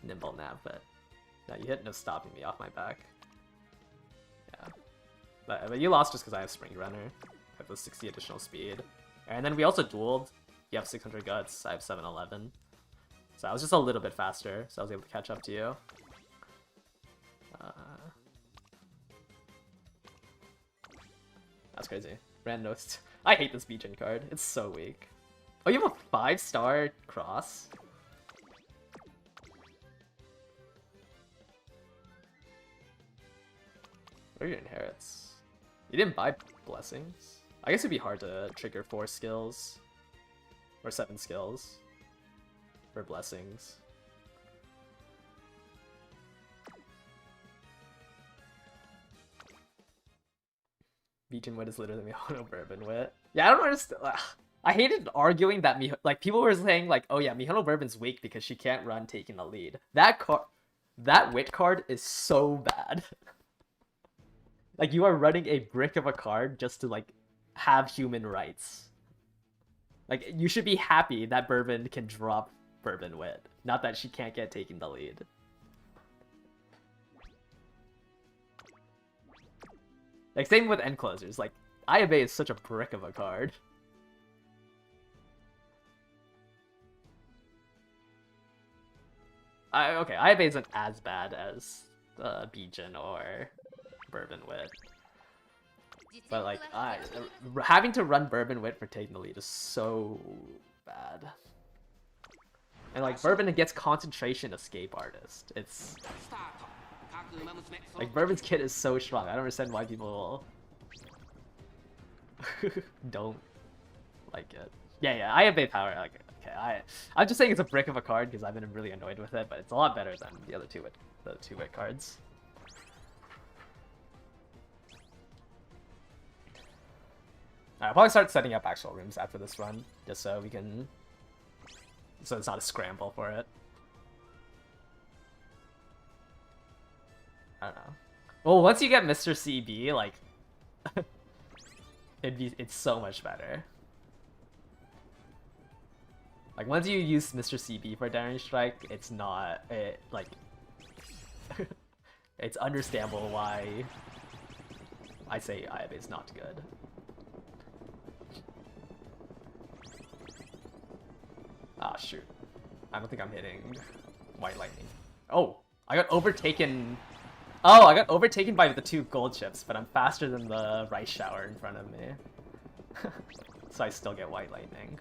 nimble nav, but no, you hit no stopping me off my back. Yeah. But you lost just because I have Spring Runner. I have the 60 additional speed. And then we also dueled. You have 600 guts, I have 711. So I was just a little bit faster, so I was able to catch up to you. That's crazy. Randos. I hate this Beacon card. It's so weak. Oh, you have a 5-star cross? What are your inherits? You didn't buy blessings? I guess it'd be hard to trigger 4 skills. Or 7 skills. For blessings. Beacon wit is literally Mihono Bourbon wit. Yeah, I don't understand. I hated arguing that like people were saying like, oh yeah, Mihono Bourbon's weak because she can't run taking the lead. That wit card is so bad. Like you are running a brick of a card just to like have human rights. Like you should be happy that Bourbon can drop Bourbon wit, not that she can't get taking the lead. Like same with end closers. Like Ayabe is such a brick of a card. Okay, Ayabe isn't as bad as Beacon or Bourbon wit. But like, having to run Bourbon wit for taking the lead is so bad. And like, Bourbon gets concentration escape artist. It's like Bourbon's kit is so strong. I don't understand why people don't like it. Yeah, I have Bay Power. Like, okay, I'm just saying it's a brick of a card because I've been really annoyed with it, but it's a lot better than the other the two wit cards. I'll probably start setting up actual rooms after this run, just so we can... so it's not a scramble for it. I don't know. Well, once you get Mr. CB, like... it's so much better. Like, once you use Mr. CB for Daring Strike, it's not... like... it's understandable why I say Ayabe is not good. Ah, shoot. I don't think I'm hitting White Lightning. Oh! I got overtaken... Oh, I got overtaken by the 2 gold chips, but I'm faster than the Rice Shower in front of me. So I still get White Lightning.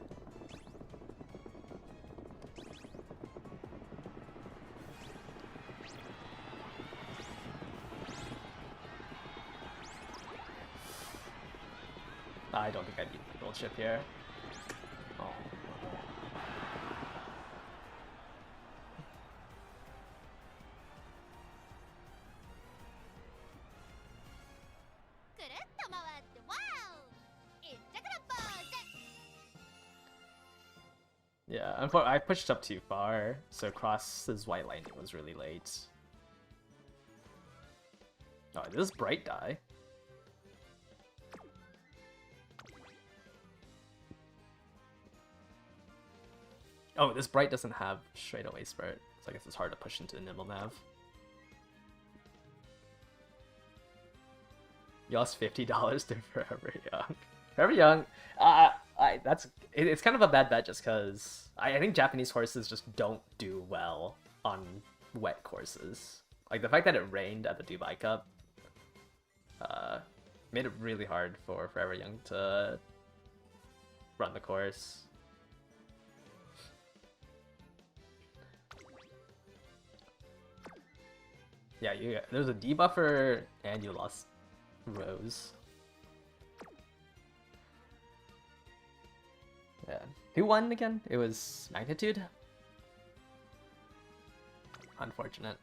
I don't think I beat the gold chip here. Oh. Yeah, I pushed up too far, so Cross's White Lightning was really late. Oh, this is Bright Die. Oh, this Bright doesn't have straightaway spurt, so I guess it's hard to push into Nimble Nav. You lost $50 to Forever Young. Forever Young, it's kind of a bad bet just because I think Japanese horses just don't do well on wet courses. Like the fact that it rained at the Dubai Cup made it really hard for Forever Young to run the course. Yeah, there's a debuffer and you lost Rose. Yeah. Who won again? It was Magnitude? Unfortunate.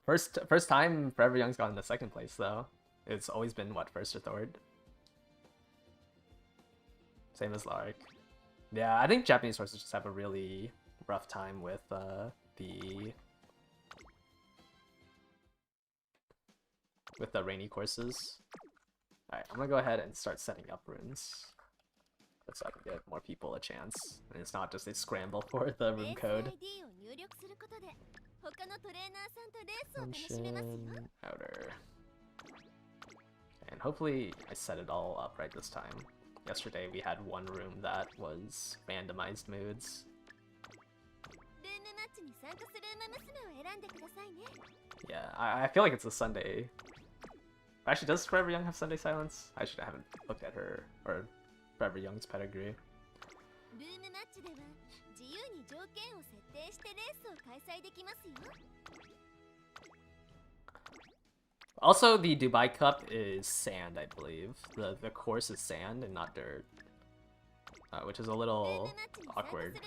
First time Forever Young's gotten the second place though. It's always been what, first or third? Same as Lark. Yeah, I think Japanese horses just have a really rough time with the rainy courses. Alright, I'm gonna go ahead and start setting up runes. So I can give more people a chance. And it's not just a scramble for the room code. Function, outer. And hopefully I set it all up right this time. Yesterday we had one room that was randomized moods. Yeah, I feel like it's a Sunday. Actually, does Forever Young have Sunday Silence? I haven't looked at her or Forever Young's pedigree. Also, the Dubai Cup is sand, I believe. The course is sand and not dirt, which is a little awkward.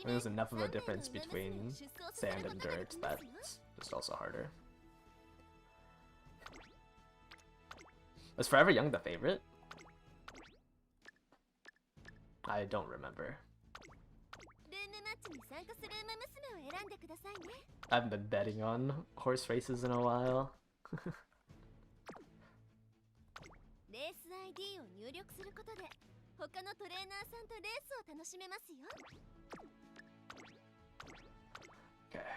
There's enough of a difference between sand and dirt that's just also harder. Was Forever Young the favorite? I don't remember. I haven't been betting on horse races in a while. Okay,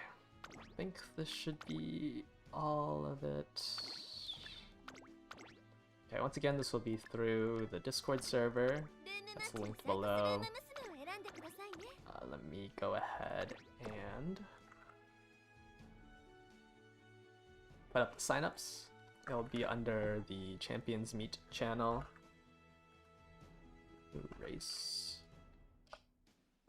I think this should be all of it. Okay, once again, this will be through the Discord server. That's linked below. Let me go ahead and put up the signups. It'll be under the Champions Meet channel. Race.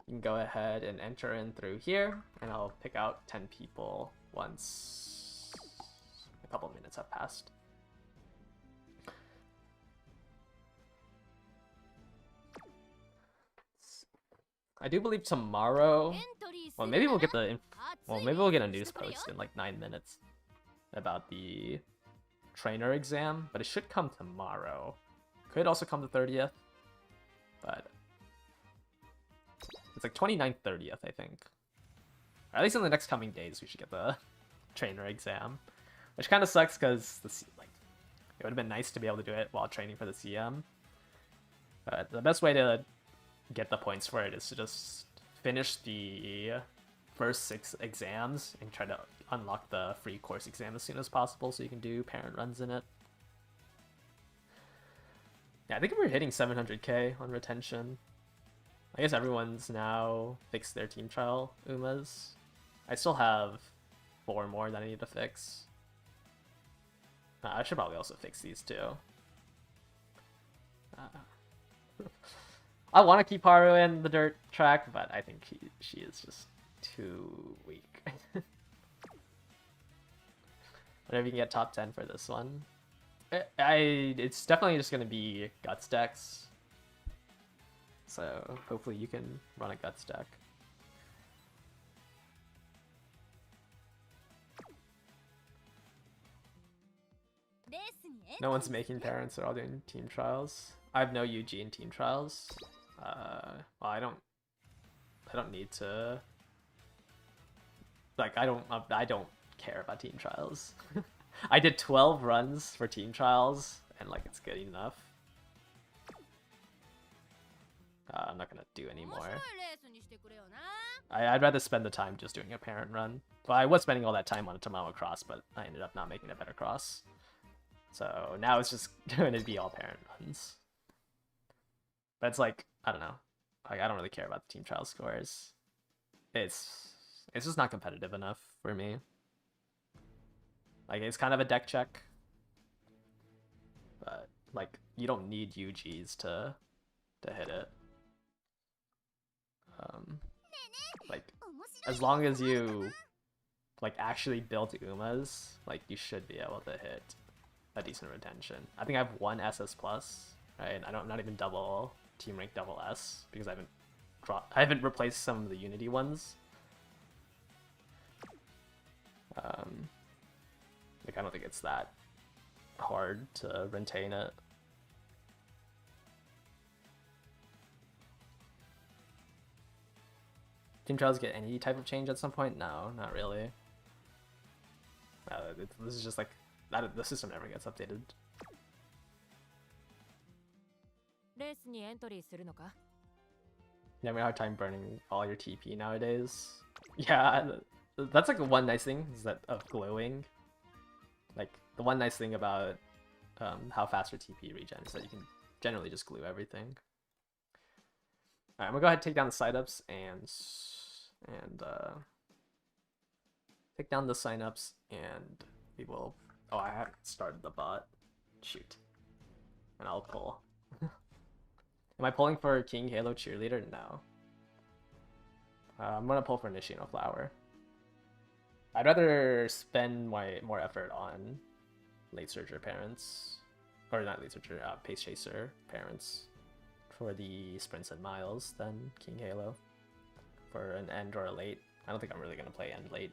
You can go ahead and enter in through here, and I'll pick out 10 people once a couple minutes have passed. I do believe tomorrow, well maybe we'll get a news post in like 9 minutes about the trainer exam, but it should come tomorrow. Could also come the 30th, but it's like 29th, 30th, I think. Or at least in the next coming days, we should get the trainer exam, which kind of sucks because it would have been nice to be able to do it while training for the CM. But the best way to get the points for it is to just finish the first 6 exams and try to unlock the free course exam as soon as possible so you can do parent runs in it. Yeah, I think we're hitting 700k on retention. I guess everyone's now fixed their team trial Umas. I still have 4 more that I need to fix. I should probably also fix these too. I want to keep Haru in the dirt track, but I think she is just too weak. Whatever you can get top 10 for this one. It's definitely just going to be Guts decks. So hopefully you can run a Guts deck. No one's making parents, they're all doing team trials. I have no UG in team trials. Well, I don't need to. Like, I don't care about team trials. I did 12 runs for team trials, and like it's good enough. I'm not gonna do any more. I'd rather spend the time just doing a parent run. Well, I was spending all that time on a Tamao cross, but I ended up not making a better cross. So now it's just going to be all parent runs. But it's like, I don't know. Like, I don't really care about the team trial scores. It's just not competitive enough for me. Like, it's kind of a deck check. But, like, you don't need UGs to hit it. Like, as long as you, like, actually build Umas, like, you should be able to hit a decent retention. I think I have one SS plus, right? I'm not even double team rank double S because I haven't replaced some of the Unity ones. Like, I don't think it's that hard to retain it. Team trials get any type of change at some point? No, not really. This is just like the system never gets updated. You have a hard time burning all your TP nowadays. Yeah, that's like one nice thing is that of glowing. Like the one nice thing about how fast your TP regen is that you can generally just glue everything. Alright, I'm gonna go ahead and take down the side-ups and take down the sign-ups, and we will... Oh, I haven't started the bot. Shoot. And I'll pull. Am I pulling for King Halo Cheerleader? No. I'm gonna pull for Nishino Flower. I'd rather spend more effort on Late Surger parents. Or not Late Surger, Pace Chaser parents for the sprints and miles than King Halo. For an end or a late. I don't think I'm really gonna play end late.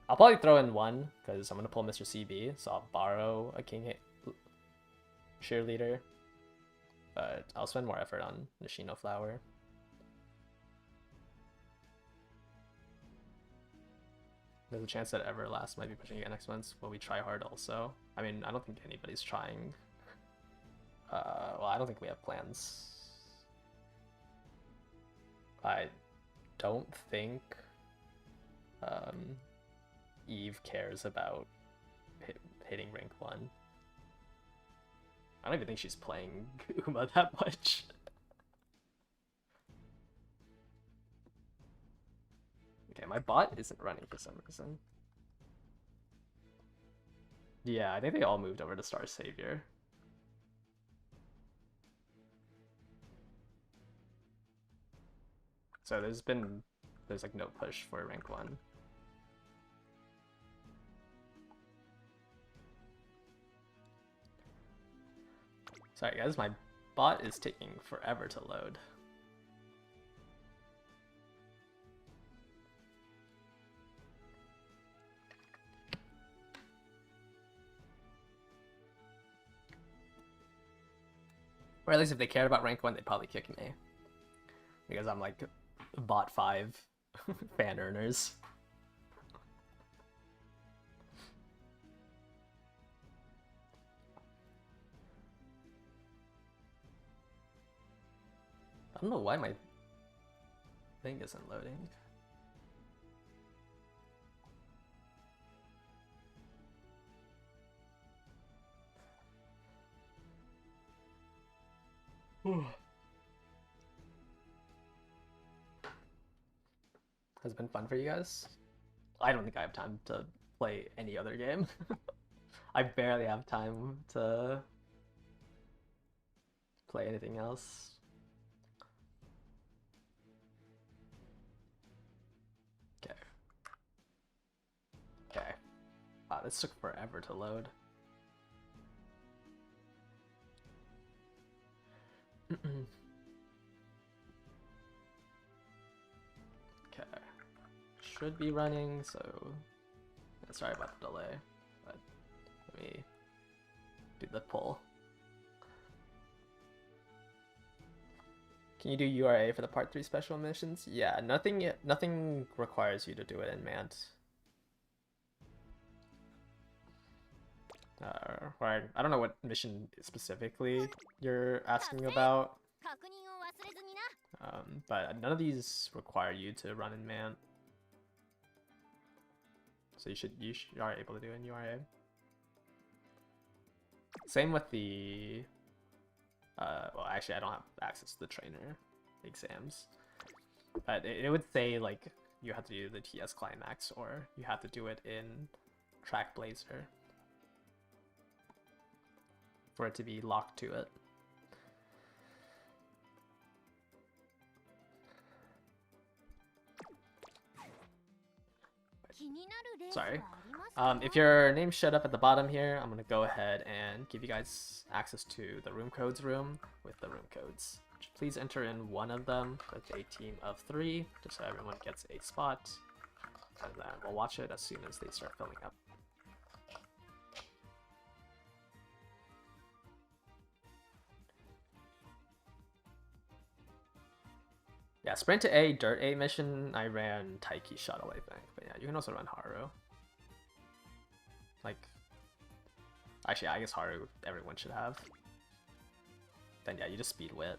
I'll probably throw in one, because I'm gonna pull Mr. CB, so I'll borrow a King Cheerleader. But I'll spend more effort on Nishino Flower. There's a chance that Everlast might be pushing again next month. Will we try hard also? I mean, I don't think anybody's trying. Well, I don't think we have plans. I don't think Eve cares about hitting rank 1. I don't even think she's playing Uma that much. Okay, my bot isn't running for some reason. Yeah, I think they all moved over to Star Savior. So there's like no push for rank 1. Sorry guys, my bot is taking forever to load. Or at least if they cared about rank 1, they'd probably kick me. Because I'm like bot 5 fan earners. I don't know why my thing isn't loading. Has it been fun for you guys? I don't think I have time to play any other game. I barely have time to play anything else. Okay. Okay. Wow, this took forever to load. Okay. Should be running, so sorry about the delay, but let me do the pull. Can you do URA for the part 3 special missions? Yeah, nothing requires you to do it in Mant. Or I don't know what mission specifically you're asking about, but none of these require you to run in man. So you are able to do it in URA. Same with the well, actually I don't have access to the trainer exams, but it would say like you have to do the TS climax or you have to do it in Track Blazer for it to be locked to it. Sorry. If your name showed up at the bottom here, I'm gonna go ahead and give you guys access to the room codes room with the room codes. Please enter in one of them with a team of 3, just so everyone gets a spot, and then we'll watch it as soon as they start filling up. Yeah, Sprint to A, Dirt A mission, I ran Taiki Shuttle, I think. But yeah, you can also run Haru. Like, actually, I guess Haru everyone should have. Then yeah, you just speed wit.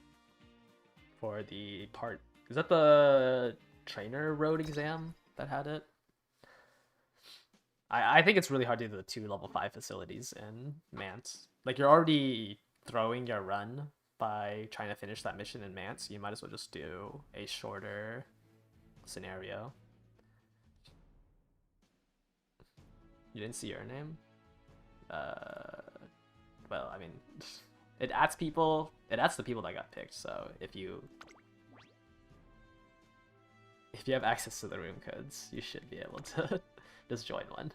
For the part... Is that the trainer road exam that had it? I think it's really hard to do the 2 level 5 facilities in Mant. Like, you're already throwing your run by trying to finish that mission in Mant, so you might as well just do a shorter scenario. You didn't see your name? Well, I mean, it adds the people that got picked, so if you have access to the room codes, you should be able to just join one.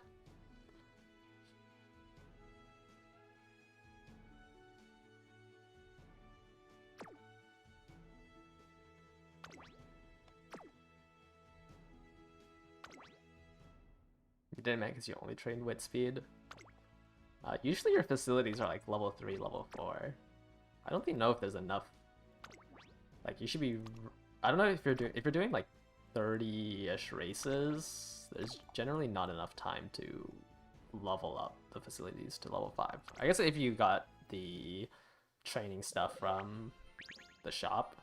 You didn't make because you only trained wit speed. Usually your facilities are like level 3, level 4. I don't think know if there's enough. Like you should be. I don't know if you're doing like 30-ish races. There's generally not enough time to level up the facilities to level 5. I guess if you got the training stuff from the shop.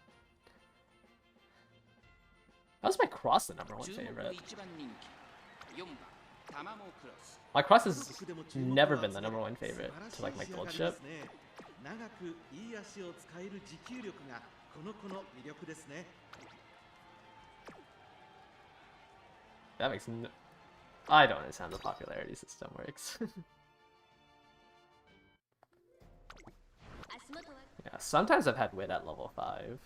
How's my cross the #1 favorite? My cross has never been the #1 favorite to like my gold ship. That makes no... I don't understand the popularity system works. Yeah, sometimes I've had wit at level 5.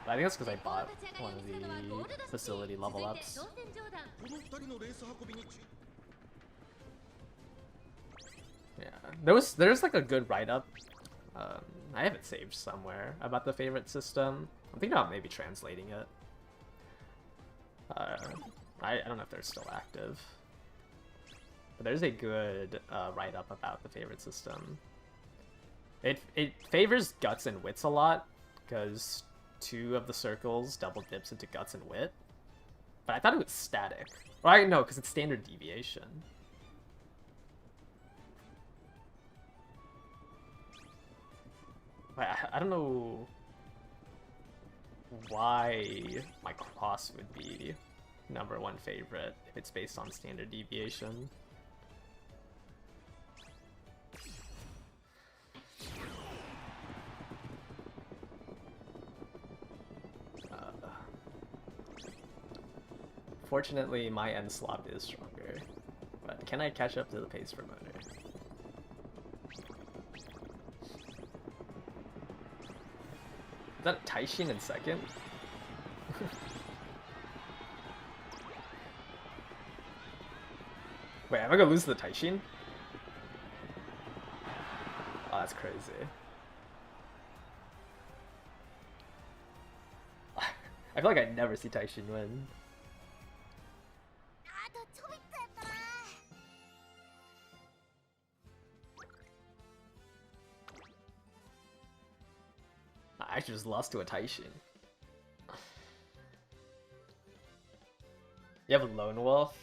But I think that's because I bought one of the facility level ups. Yeah, there's like a good write-up. I have it saved somewhere about the favorite system. I'm thinking about maybe translating it. I don't know if they're still active. But there's a good write-up about the favorite system. It favors guts and wits a lot, because 2 of the circles double dips into guts and wit. But I thought it was static. Or I know, because it's standard deviation. I don't know why my cross would be #1 favorite if it's based on standard deviation. Fortunately, my end slot is stronger, but can I catch up to the pace promoter? Is that Taishin in second? Wait, am I gonna lose to the Taishin? Oh, that's crazy. I feel like I never see Taishin win. I actually just lost to a Taishin. You have a Lone Wolf?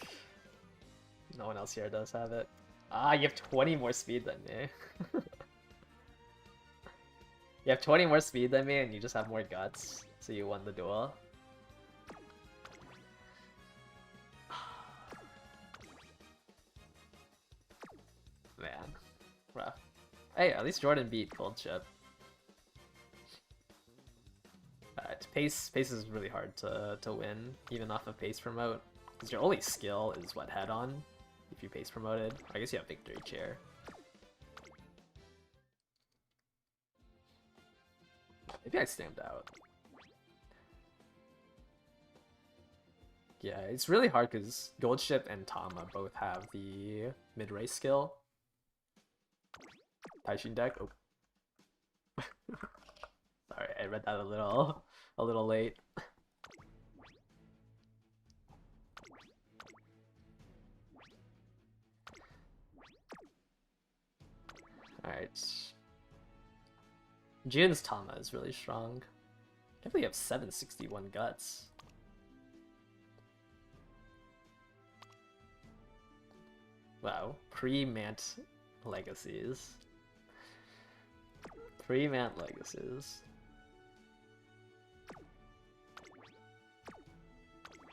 No one else here does have it. Ah, you have 20 more speed than me. You have 20 more speed than me and you just have more guts, so you won the duel. Man, rough. Hey, at least Jordan beat Cold Chip. Pace is really hard to win, even off of pace promote. Because your only skill is what head on, if you pace promoted. I guess you have victory chair. Maybe I stamped out. Yeah, it's really hard because Gold Ship and Tama both have the mid-race skill. Taishin deck. Oh. Sorry, I read that a little late. Alright. Jun's Tama is really strong. I can't believe you have 761 guts. Wow, pre-Mant Legacies. Pre-Mant Legacies.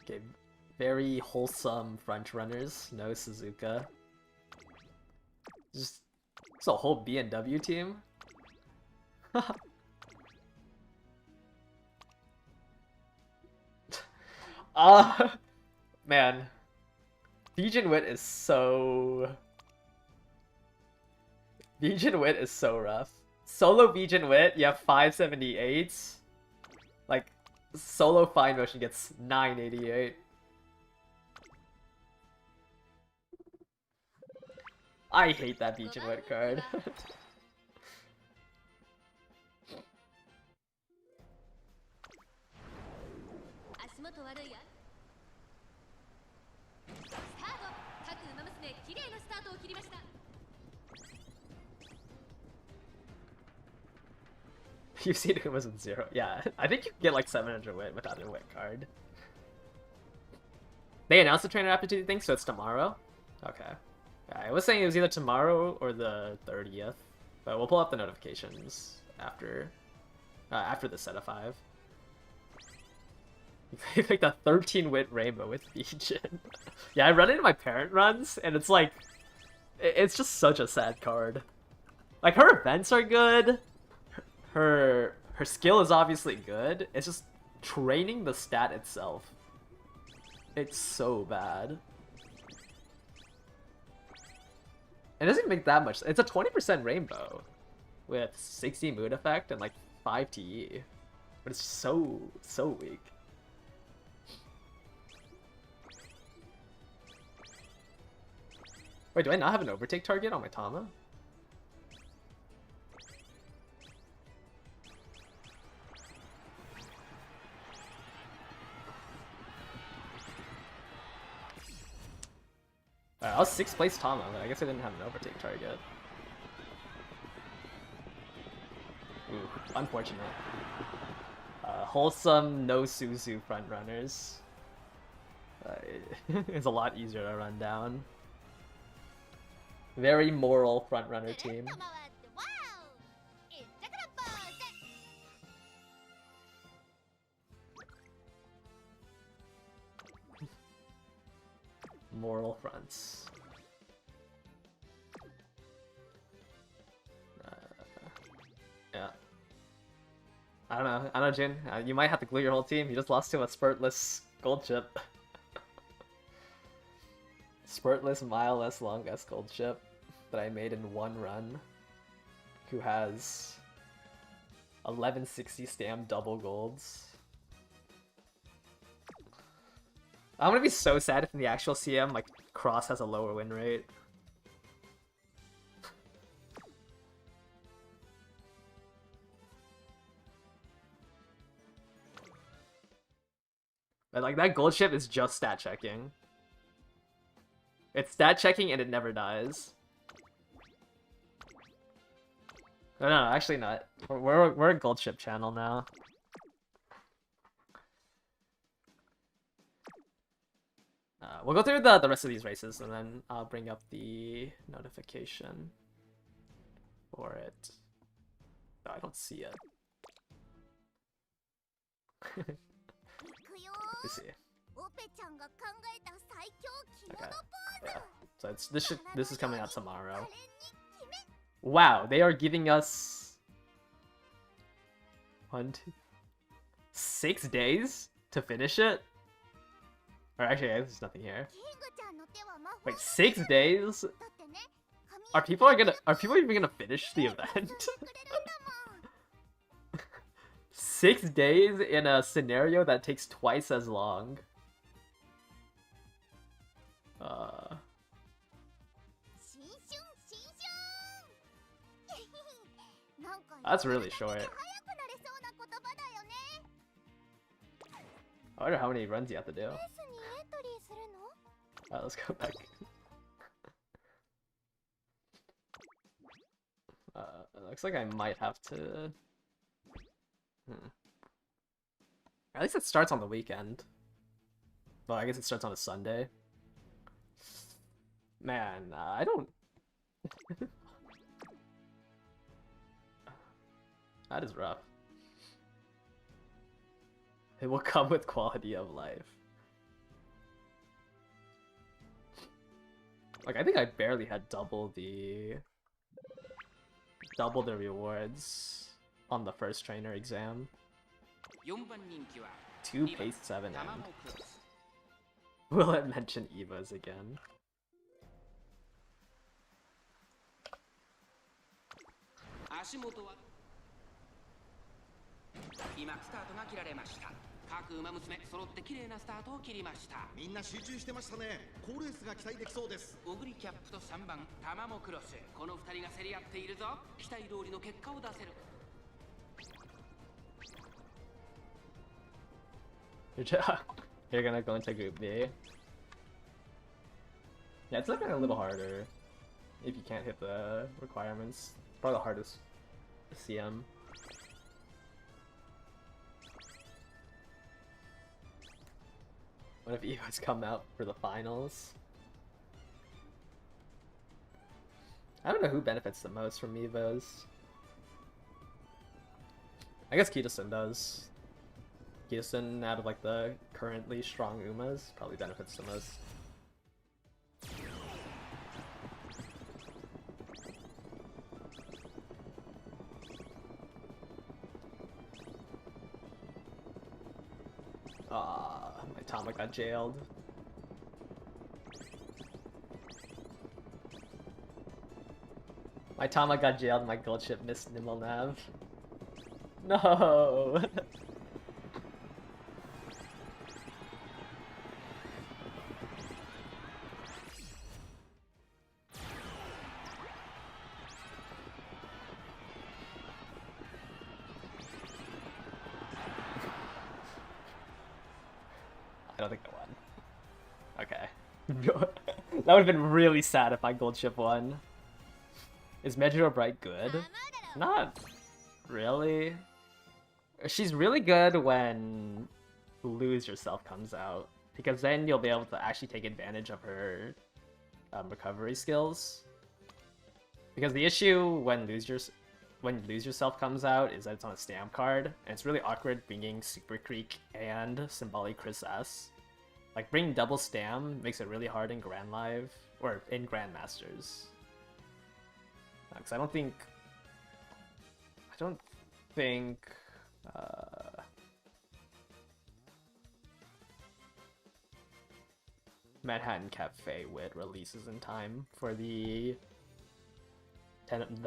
Okay, very wholesome front runners, no Suzuka. Just it's a whole B&W team. Man. Bijan Wit is so... Bijan Wit is so rough. Solo Bijan Wit, you have 578. Like, solo Fine Motion gets 988. I hate that Bijan Wit card. You've seen Umas in 0. Yeah, I think you can get like 700 wit without a wit card. They announced the trainer aptitude thing, so it's tomorrow? Okay. Yeah, I was saying it was either tomorrow or the 30th, but we'll pull up the notifications after the set of 5. You picked a 13 wit rainbow with Bijan. Yeah, I run into my parent runs, and it's like, it's just such a sad card. Like, her events are good. Her skill is obviously good. It's just training the stat itself. It's so bad. It doesn't make that much. It's a 20% rainbow with 60 mood effect and like 5 TE. But it's so weak. Wait, do I not have an overtake target on my Tama? I was 6th place Tama, but I guess I didn't have an overtake target. Ooh, unfortunate. Wholesome, no Suzu front runners. It's a lot easier to run down. Very moral front runner team. Moral fronts. Yeah. I don't know, Jin. You might have to glue your whole team. You just lost to a spurtless gold chip. Spurtless, mileless, longest gold chip that I made in one run. Who has 1160 stamp double golds. I'm gonna be so sad if in the actual CM, like, Cross has a lower win rate. But, like, that gold ship is just stat checking. It's stat checking and it never dies. No, actually not. We're a gold ship channel now. We'll go through the rest of these races, and then I'll bring up the notification for it. Oh, I don't see it. Let me see. Okay. Yeah. So this is coming out tomorrow. Wow, they are giving us 6 daes to finish it. Or actually, there's nothing here. Wait, 6 days? Are people even gonna finish the event? 6 days in a scenario that takes twice as long. That's really short. I wonder how many runs you have to do. Alright, let's go back. It looks like I might have to... At least it starts on the weekend. Well, I guess it starts on a Sunday. Man, I don't... That is rough. It will come with quality of life. Like, I think I barely had double the rewards on the first trainer exam. 2 pace 7 end. Will it mention Evas again? You're gonna go into Group B. Yeah, it's looking a little harder if you can't hit the requirements. Probably the hardest CM. What if Evos come out for the finals? I don't know who benefits the most from Evos. I guess Kitasun does. Kitasun, out of like the currently strong Umas, probably benefits the most. My Tama got jailed. My Tama got jailed, my gold ship missed Nimble Nav. No! I don't think I won. Okay. That would have been really sad if my gold ship won. Is Meguro Bright good? Not really. She's really good when Lose Yourself comes out, because then you'll be able to actually take advantage of her recovery skills. Because the issue when Lose Yourself comes out is that it's on a stamp card, and it's really awkward bringing Super Creek and Symbolic Chris S. Like, bringing double stam makes it really hard in Grand Live, or in Grandmasters. Because I don't think Manhattan Cafe Wit releases in time for the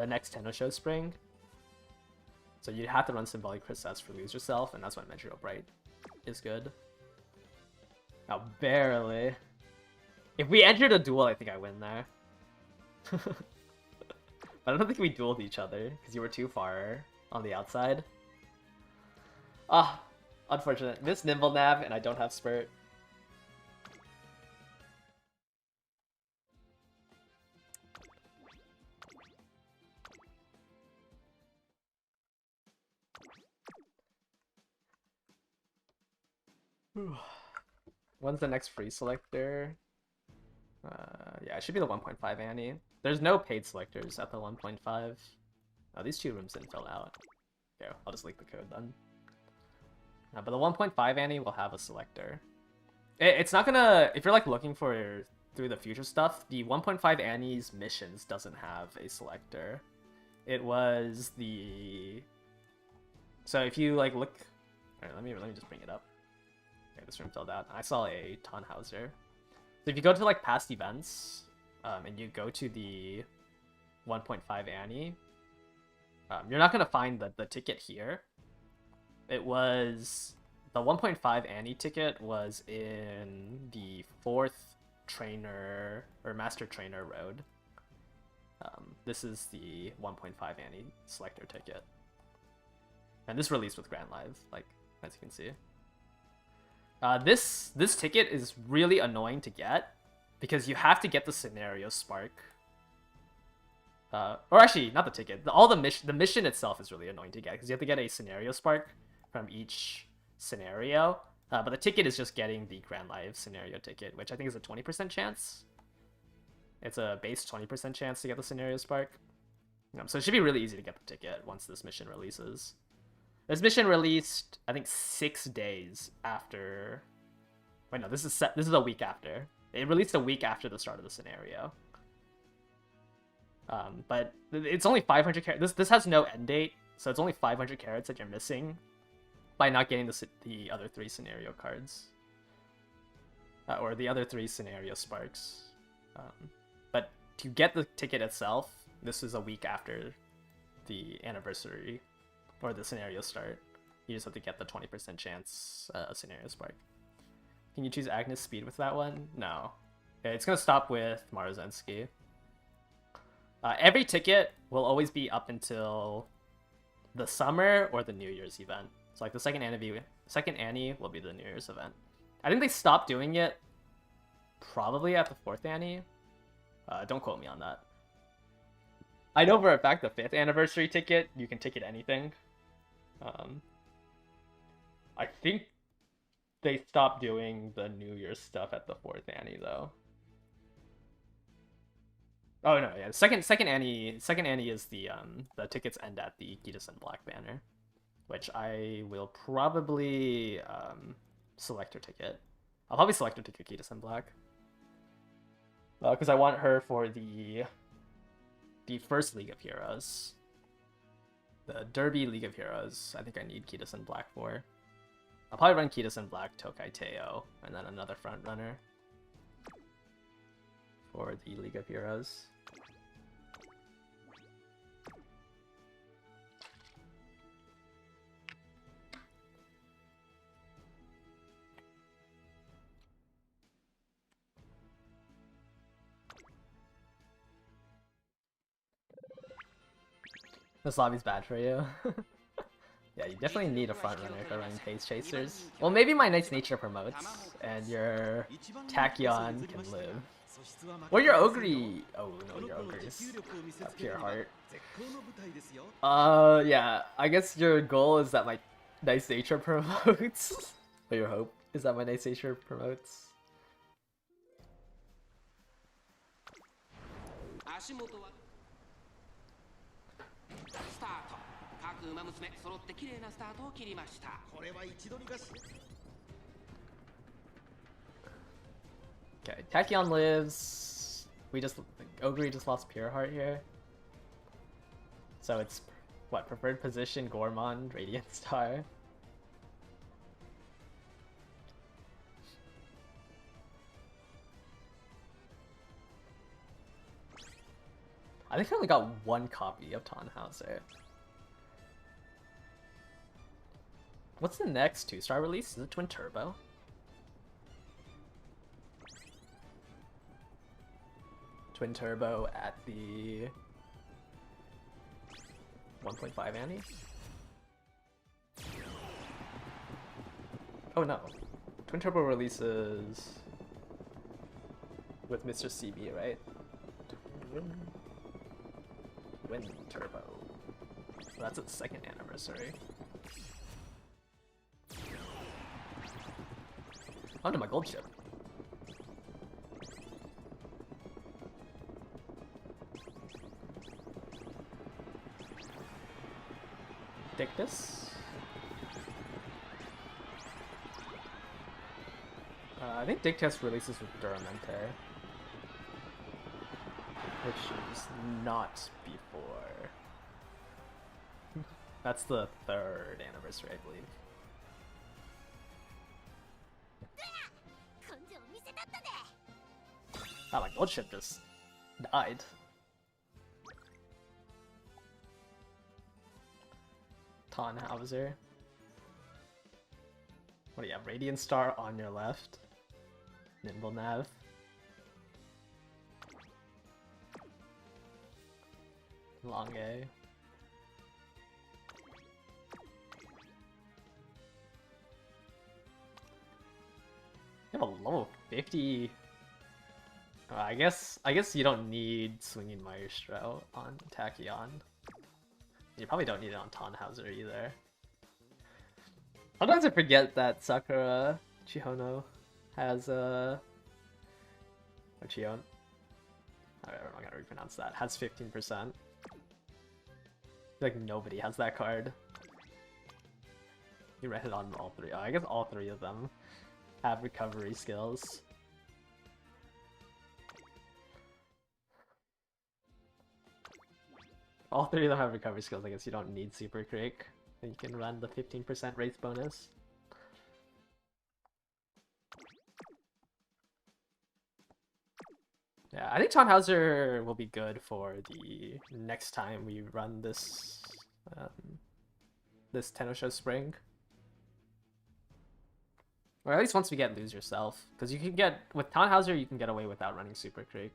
next Tenno Show Spring. So you'd have to run Symbolic Chris S for Lose Yourself, and that's when Meguro Bright is good. Oh, barely. If we entered a duel, I think I win there. But I don't think we dueled each other, because you were too far on the outside. Ah, unfortunate. Miss Nimble Nav, and I don't have Spurt. When's the next free selector? Yeah, it should be the 1.5 Annie. There's no paid selectors at the 1.5. Oh, these 2 rooms didn't fill out. Okay, I'll just leak the code then. But the 1.5 Annie will have a selector. It's not gonna... If you're like looking for through the future stuff, the 1.5 Annie's missions doesn't have a selector. It was the... So if you like look... Alright, let me just bring it up. Okay, this room filled out. I saw a Tannhauser. So if you go to like past events, and you go to the 1.5 Annie, you're not gonna find the ticket here. It was the 1.5 Annie ticket was in the 4th trainer or master trainer road. This is the 1.5 Annie selector ticket, and this released with Grand Live, like as you can see. This ticket is really annoying to get because you have to get the scenario spark. Or actually, not the ticket. The mission itself is really annoying to get because you have to get a scenario spark from each scenario. But the ticket is just getting the Grand Live scenario ticket, which I think is a 20% chance. It's a base 20% chance to get the scenario spark. So it should be really easy to get the ticket once this mission releases. This mission released, I think, 6 days after... Wait, no, this is a week after. It released a week after the start of the scenario. But it's only 500 carats. This has no end date, so it's only 500 carats that you're missing by not getting the other 3 scenario cards. Or the other 3 scenario sparks. But to get the ticket itself, this is a week after the anniversary or the scenario start. You just have to get the 20% chance scenario spark. Can you choose Agnes Speed with that one? No. Okay, it's gonna stop with Marozensky. Every ticket will always be up until the summer or the New Year's event. So like the second Annie will be the New Year's event. I think they stopped doing it probably at the 4th Annie. Don't quote me on that. I know for a fact the 5th anniversary ticket, you can ticket anything. I think they stopped doing the New Year's stuff at the 4th Annie though. Oh no, yeah. Second Annie is the tickets end at the Gitasen Black banner, which I will probably select her ticket. I'll probably select her ticket Gitasen Black. Because I want her for the first League of Heroes. The Derby League of Heroes, I think I need Kitasen Black for. I'll probably run Kitasen Black, Tokai Teo, and then another front runner for the League of Heroes. This lobby's bad for you. Yeah, you definitely need a front runner if you're running Pace Chasers. Well, maybe my Nice Nature promotes, and your Tachyon can live. Or your Ogre... Oh, no, your Ogre is Pure Heart. Yeah, I guess your goal is that my Nice Nature promotes. Or your hope is that my Nice Nature promotes. Okay, Tachyon lives. Ogre just lost Pure Heart here. So it's what, preferred position, Gormon, Radiant Star. I think I only got 1 copy of Tannhauser. What's the next 2-star release? Is it Twin Turbo? Twin Turbo at the 1.5 Annie? Oh no. Twin Turbo releases with Mr. CB, right? Twin Turbo. So that's its 2nd anniversary. Onto my gold ship. Dictus. I think Dictus releases with Duramente, which is not before. That's the 3rd anniversary, I believe. Oh, my gold ship just died. Tannhauser. What do you have? Radiant Star on your left. Nimble Nav. Long A. You have a level 50. I guess you don't need Swinging Maestro on Tachyon. You probably don't need it on Tannhauser either. Sometimes I forget that Sakura Chihono has or Chion. I'm not gonna repronounce that. Has 15%. Like nobody has that card. You read it on all 3. Oh, I guess all 3 of them have recovery skills. All 3 of them have recovery skills. I guess you don't need Super Creek. And you can run the 15% race bonus. Yeah, I think Tannhauser will be good for the next time we run this this Tenno Spring. Or at least once we get Lose Yourself. Because you can get, with Tannhauser, you can get away without running Super Creek.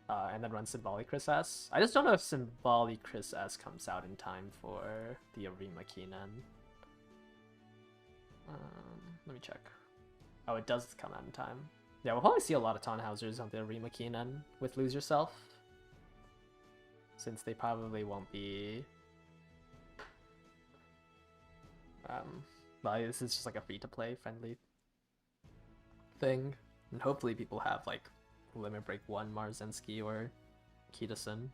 And then run Symbolic Chris S. I just don't know if Symbolic Chris S comes out in time for the Arima Keenan. Let me check. Oh, it does come out in time. Yeah, we'll probably see a lot of Tannhausers on the Arima Keenan with Lose Yourself. Since they probably won't be... well, this is just like a free-to-play friendly thing. And hopefully people have like Limit Break 1 Marzensky or Kitasen.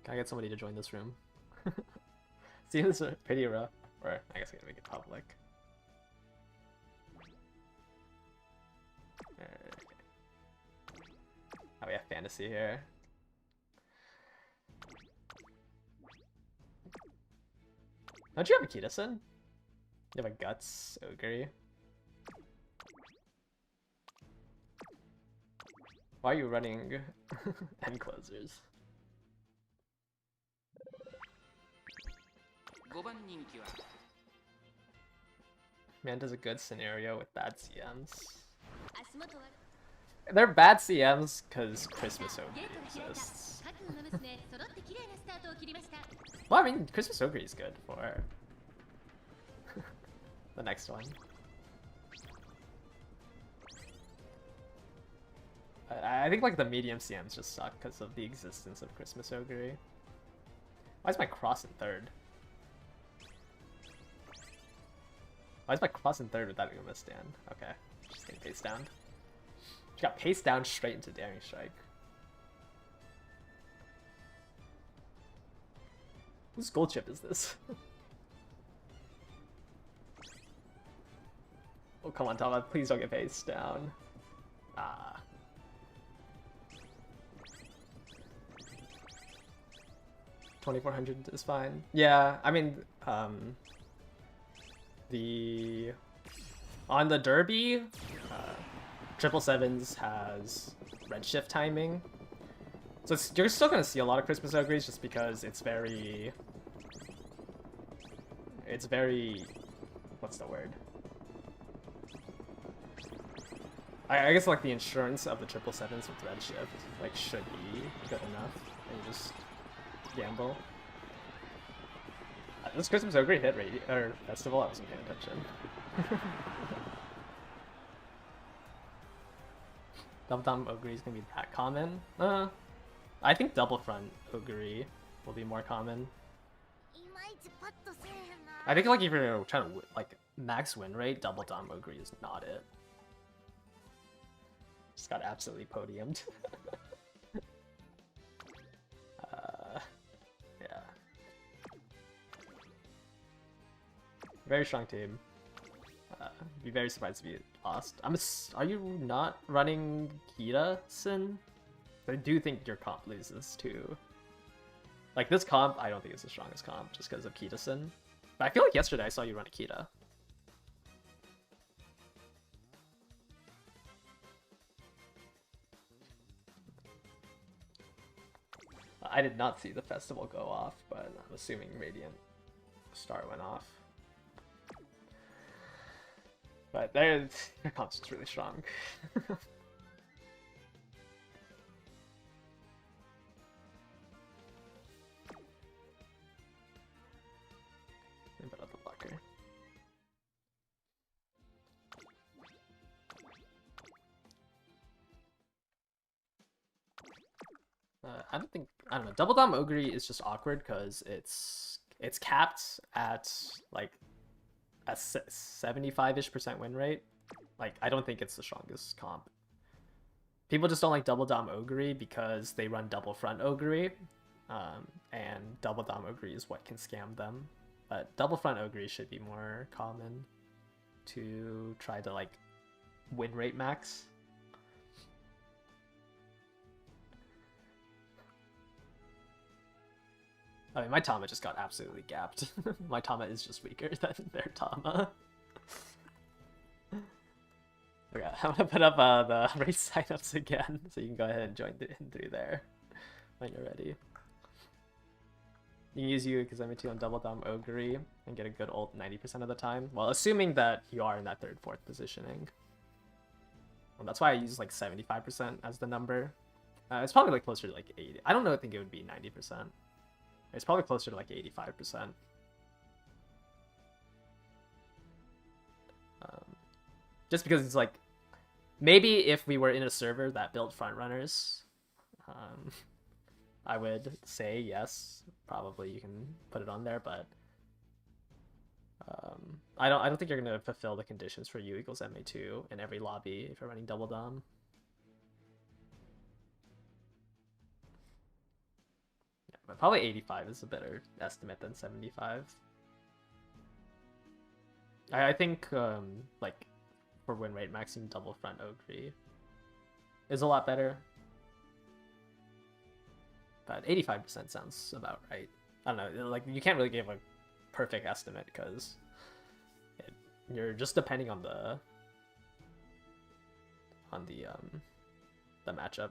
Can I get somebody to join this room? Seems pretty rough. Or I guess I gotta make it public. Oh, we have fantasy here. Don't you have a Kitasen? You have a Guts Ogre. Why are you running end closers? Man does a good scenario with bad CMs. They're bad CMs because Christmas Ogre exists. Well, I mean, Christmas Ogre is good for the next one. I think like the medium CMs just suck because of the existence of Christmas Ogre. Why is my cross in 3rd? Why is my cross in 3rd without Uma stand? Okay, just getting pace down. She got pace down straight into Daring Strike. Whose gold chip is this? Oh, come on, Tama, please don't get pace down. Ah. $2,400 is fine. Yeah, I mean, on the Derby, 777s has redshift timing, so you're still gonna see a lot of Christmas Ogres just because it's very, what's the word? I guess like the insurance of the 777s with redshift like should be good enough, and you just gamble. This Christmas Ogre hit or festival, I wasn't paying attention. Double Dom Ogre is gonna be that common? I think Double Front Ogre will be more common. I think like if you're trying to like max win rate, Double Dom Ogre is not it. got absolutely podiumed. Yeah. Very strong team. Be very surprised if you lost. Are you not running Kita, Sin? I do think your comp loses too. Like this comp, I don't think it's the strongest comp just because of Kita Sin. But I feel like yesterday I saw you run a Kita. I did not see the festival go off, but I'm assuming Radiant Star went off. But their comp's just really strong. Put up the blocker. I don't know. Double Dom Ogre is just awkward because it's capped at like a 75-ish% win rate. Like I don't think it's the strongest comp. People just don't like Double Dom Ogre because they run double front Ogre, and Double Dom Ogre is what can scam them. But double front Ogre should be more common to try to like win rate max. I mean, my Tama just got absolutely gapped. My Tama is just weaker than their Tama. Okay, I'm gonna put up the race signups again, so you can go ahead and join in through there when you're ready. You can use Kazemi2 on Double Dom Ogre and get a good ult 90% of the time. Well, assuming that you are in that 3rd, 4th positioning. Well, that's why I use like 75% as the number. It's probably like closer to like 80. I don't know, I think it would be 90%. It's probably closer to like 85%. Just because it's like, maybe if we were in a server that built frontrunners, I would say yes, probably you can put it on there, but I don't think you're gonna fulfill the conditions for U equals MA2 in every lobby if you're running double dom. Yeah, but probably 85 is a better estimate than 75. I think like for win rate maxing double front Ogre is a lot better. But 85% sounds about right. I don't know, like you can't really give a perfect estimate because you're just depending on the matchup.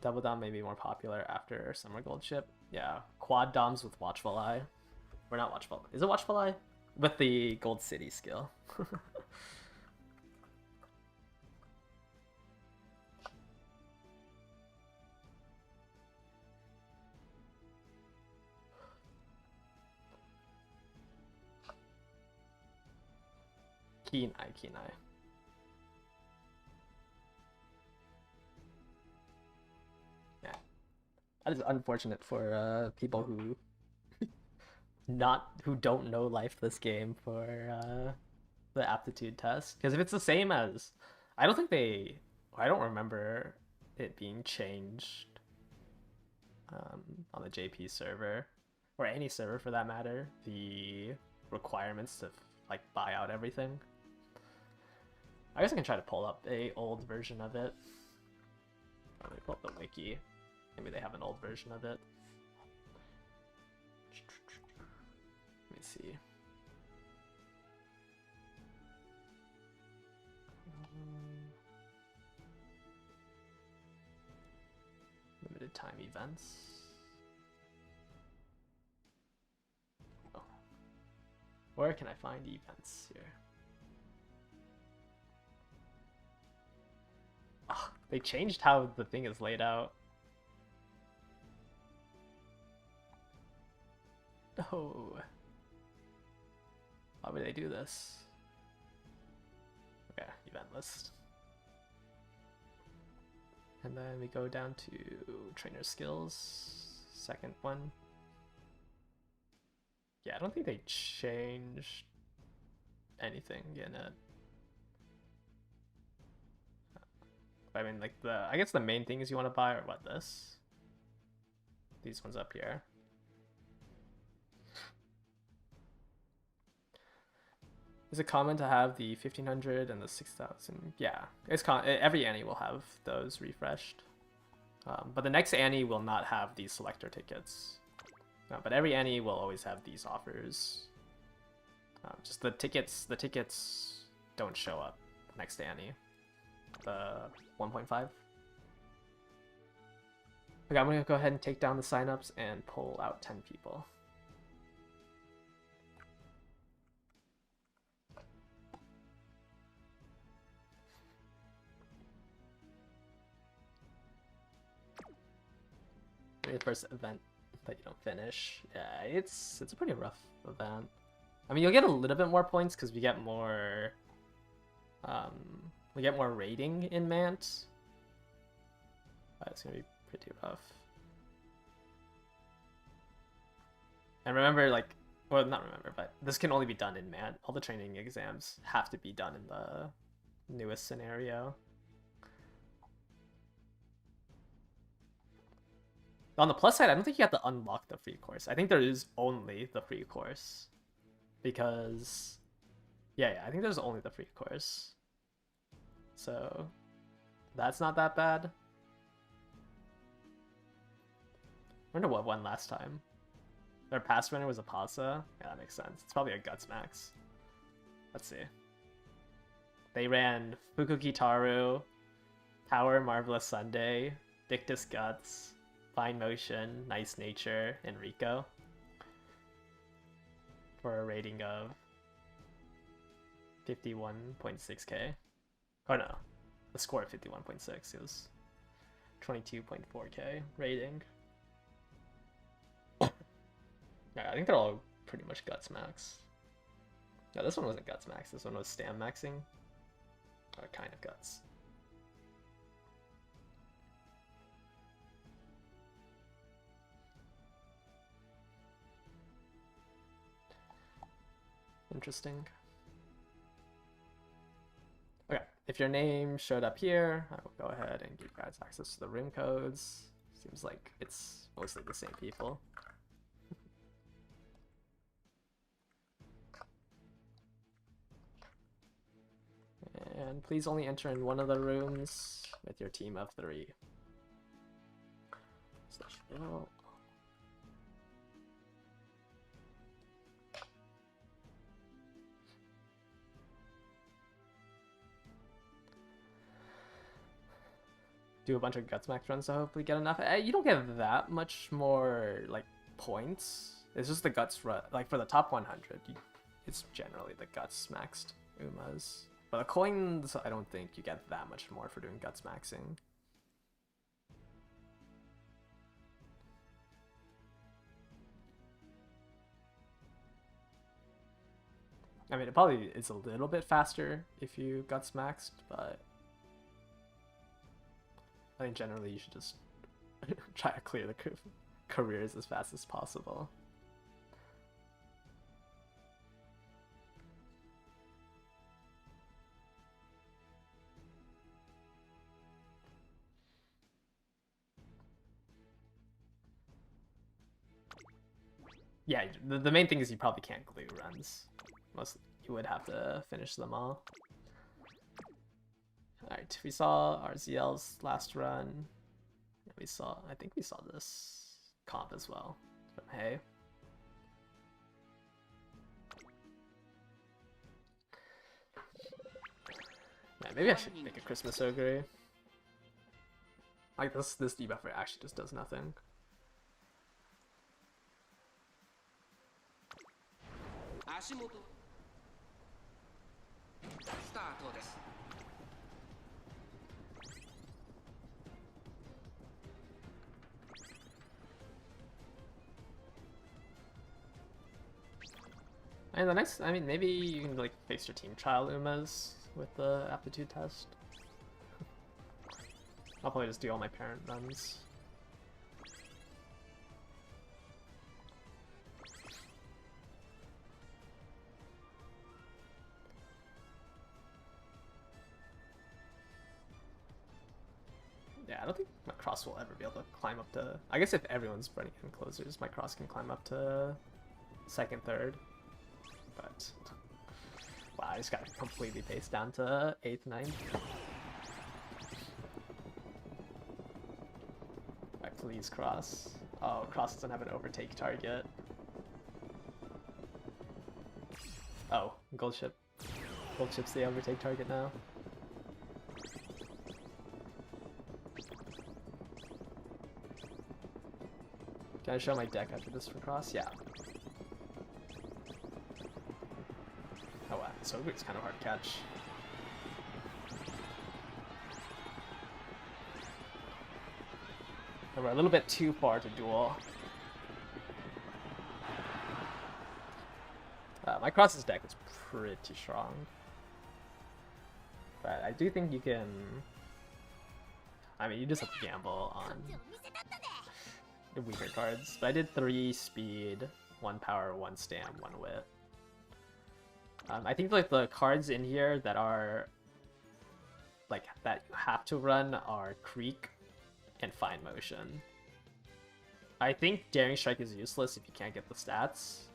Double Dom may be more popular after Summer Gold ship. Yeah, quad Doms with Watchful Eye. Or not Watchful. Is it Watchful Eye? With the Gold City skill. Keen Eye, Keen Eye. Yeah. That is unfortunate for people who don't know life this game for the aptitude test. Because if it's the same as, I don't remember it being changed on the JP server or any server for that matter. The requirements to like buy out everything. I guess I can try to pull up a old version of it. Let me pull up the wiki. Maybe they have an old version of it. Let me see. Limited time events. Oh. Where can I find events here? Oh, they changed how the thing is laid out. No. Why would they do this? Okay, event list. And then we go down to trainer skills, second one. Yeah, I don't think they changed anything in it. I mean, like I guess the main things you want to buy are what, this? These ones up here. Is it common to have the 1500 and the 6000? Yeah, it's every Annie will have those refreshed. But the next Annie will not have these selector tickets. No, but every Annie will always have these offers. Just the tickets don't show up next to Annie. The 1.5. Okay, I'm gonna go ahead and take down the signups and pull out 10 people. The first event that you don't finish. Yeah, it's a pretty rough event. I mean, you'll get a little bit more points because we get more rating in Mant. But it's gonna be pretty rough. And remember, like, well, not remember, but this can only be done in Mant. All the training exams have to be done in the newest scenario. On the plus side, I don't think you have to unlock the free course. I think there is only the free course. Because, yeah, I think there's only the free course. So, that's not that bad. I wonder what won last time. Their past winner was a Pasa. Yeah, that makes sense. It's probably a Guts Max. Let's see. They ran Fukukitaru, Power Marvelous Sunday, Dictus Guts, Fine Motion, Nice Nature, and Rico. For a rating of 51.6k. Oh no, the score of 51.6. It was 22.4k rating. Yeah, I think they're all pretty much Guts Max. No, this one wasn't Guts Max. This one was Stam Maxing. Or kind of Guts. Interesting. Okay, if your name showed up here, I will go ahead and give you guys access to the room codes. Seems like it's mostly the same people. And please only enter in one of the rooms with your team of 3. Oh. Do a bunch of Guts Max runs to hopefully get enough. You don't get that much more like points. It's just the Guts run. Like for the top 100, it's generally the Guts maxed Umas. But the coins, I don't think you get that much more for doing Guts maxing. I mean, it probably is a little bit faster if you Guts maxed, but I think generally you should just try to clear the careers as fast as possible. Yeah, the main thing is you probably can't glue runs. You would have to finish them all. Alright, we saw RZL's last run. I think we saw this comp as well from Hey. Yeah, maybe I should make a Christmas Ogre. Like this debuffer actually just does nothing. And the next, I mean, maybe you can like fix your team trial Umas with the aptitude test. I'll probably just do all my parent runs. Yeah, I don't think my cross will ever be able to climb up to... I guess if everyone's running in closers, my cross can climb up to second, third. But... wow, I just got completely paced down to 8th, 9th. Alright, please cross. Oh, cross doesn't have an overtake target. Oh, gold ship. Gold ship's the overtake target now. Can I show my deck after this for cross? Yeah. Oh wow, so it's kind of hard to catch. And we're a little bit too far to duel. My cross's deck is pretty strong. But I do think you can... I mean, you just have to gamble on the weaker cards. But I did 3 speed, 1 power, 1 stam, 1 wit. I think like the cards in here that are like that you have to run are Creek and Fine Motion. I think Daring Strike is useless if you can't get the stats.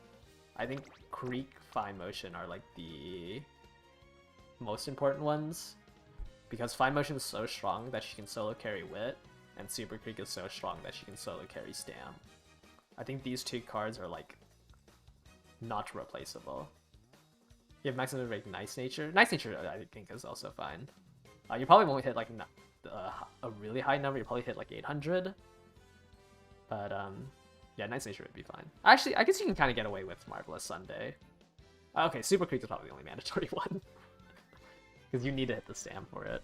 I think Creek, Fine Motion are like the most important ones, because Fine Motion is so strong that she can solo carry Wit, and Super Creek is so strong that she can solo carry Stam. I think these 2 cards are like not replaceable. You have maximum break Nice Nature. Nice Nature I think is also fine. You probably won't hit like a really high number. You probably hit like 800. But yeah, Nice Nature would be fine. Actually, I guess you can kind of get away with Marvelous Sunday. Okay, Super Creek is probably the only mandatory one. Because you need to hit the Stam for it.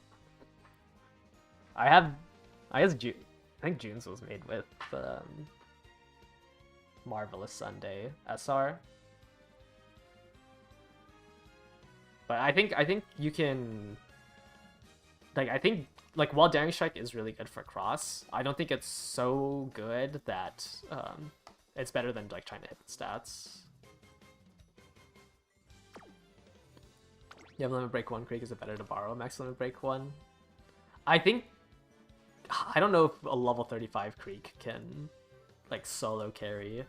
I think June's was made with Marvelous Sunday SR. But I think you can... like, I think, like, while Daring Strike is really good for cross, I don't think it's so good that it's better than, like, trying to hit the stats. You have Limit Break 1 Creek, is it better to borrow Max Limit Break 1? I think... I don't know if a level 35 Creek can, like, solo carry.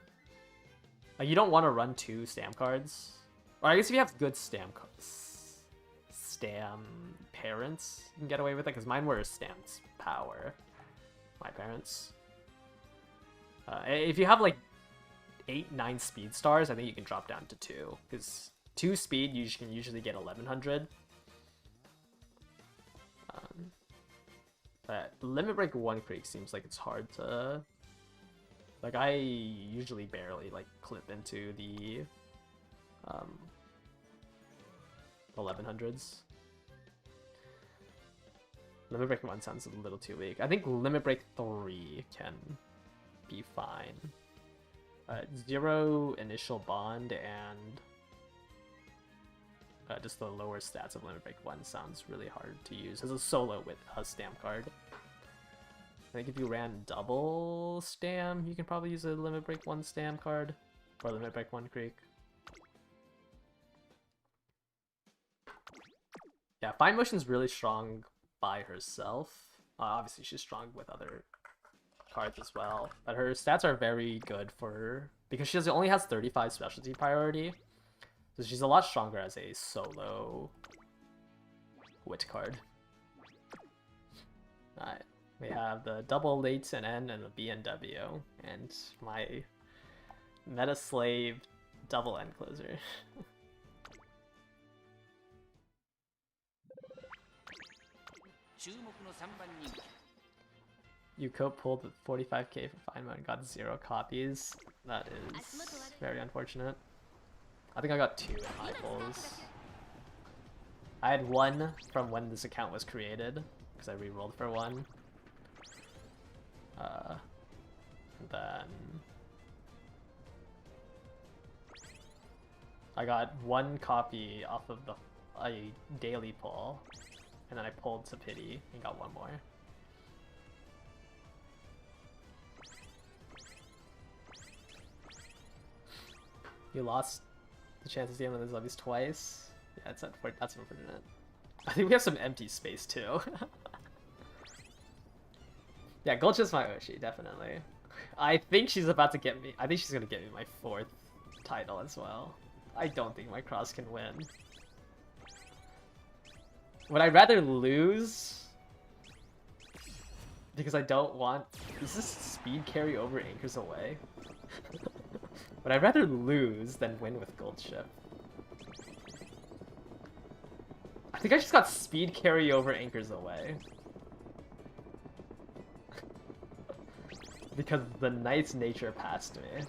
Like, you don't want to run 2 Stam cards. Or I guess if you have good Stam parents, you can get away with it, because mine were Stam's power. My parents. If you have like 8, 9 speed stars, I think you can drop down to 2, because 2 speed you can usually get 1100. But Limit Break 1 Creek seems like it's hard to... like, I usually barely like clip into the 1100s. Limit Break 1 sounds a little too weak. I think Limit Break 3 can be fine. 0 initial bond and just the lower stats of Limit Break 1 sounds really hard to use as a solo with a Stam card. I think if you ran double Stam, you can probably use a Limit Break 1 Stam card, or Limit Break 1 Creek. Yeah, Fine Motion's really strong by herself. Obviously she's strong with other cards as well, but her stats are very good for... because she only has 35 specialty priority, so she's a lot stronger as a solo wit card. Alright, we have the double late and N and the B and W, and my meta slave double end closer. Yuko pulled 45k for Fine Mode and got 0 copies. That is very unfortunate. I think I got 2 in my pulls. I had 1 from when this account was created, because I re-rolled for 1. Then I got 1 copy off of a daily pull, and then I pulled to pity and got 1 more. You lost the chance to see him in his levies twice. Yeah, that's unfortunate. I think we have some empty space too. Yeah, Gulch's my Oshi, definitely. I think she's about to get me. I think she's gonna get me my 4th title as well. I don't think my cross can win. Would I rather lose? Because I don't want... Is this speed carry over anchors away? Would I rather lose than win with Gold Ship? I think I just got speed carry over anchors away. Because the knight's nature passed me.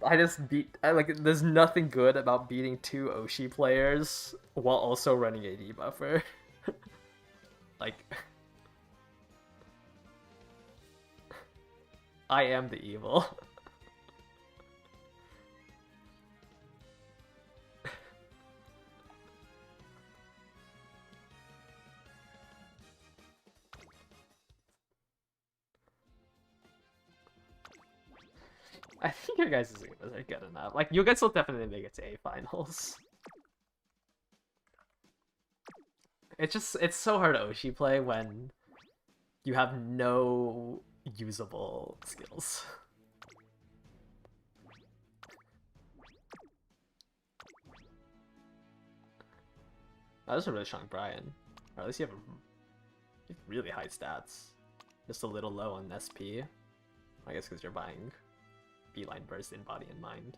I just beat there's nothing good about beating 2 Oshi players while also running a debuffer. Like I am the evil. I think your guys' Zumas are good enough. Like, you guys will definitely make it to A finals. It's so hard to Oshi play when you have no usable skills. That was a really strong Brian. Or at least you have really high stats. Just a little low on SP. I guess because you're buying Beeline Burst in Body and Mind.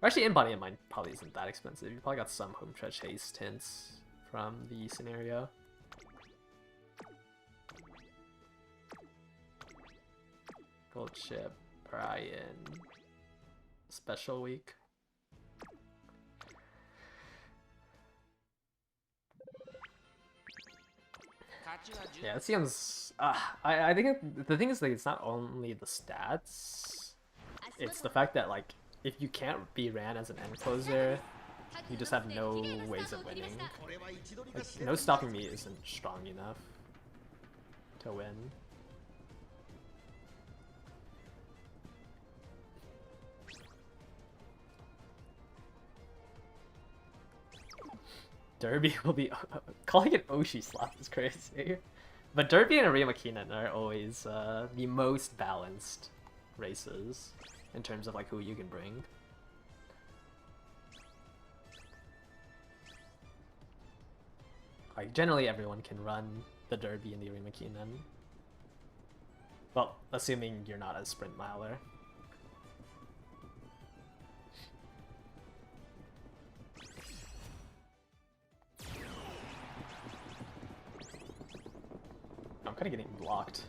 Or actually, in Body and Mind probably isn't that expensive. You probably got some home stretch haste hints from the scenario. Gold Ship, Brian, Special Week. Yeah, it seems. I think the thing is, like, it's not only the stats, it's the fact that, like, if you can't be ran as an end closer, you just have no ways of winning. Like, no stopping me isn't strong enough to win. Derby will be calling it Oshi slap is crazy. But Derby and Arima Keenan are always the most balanced races in terms of like who you can bring. Like generally everyone can run the Derby and the Arima Keenan. Well, assuming you're not a sprint miler. I'm kind of getting blocked.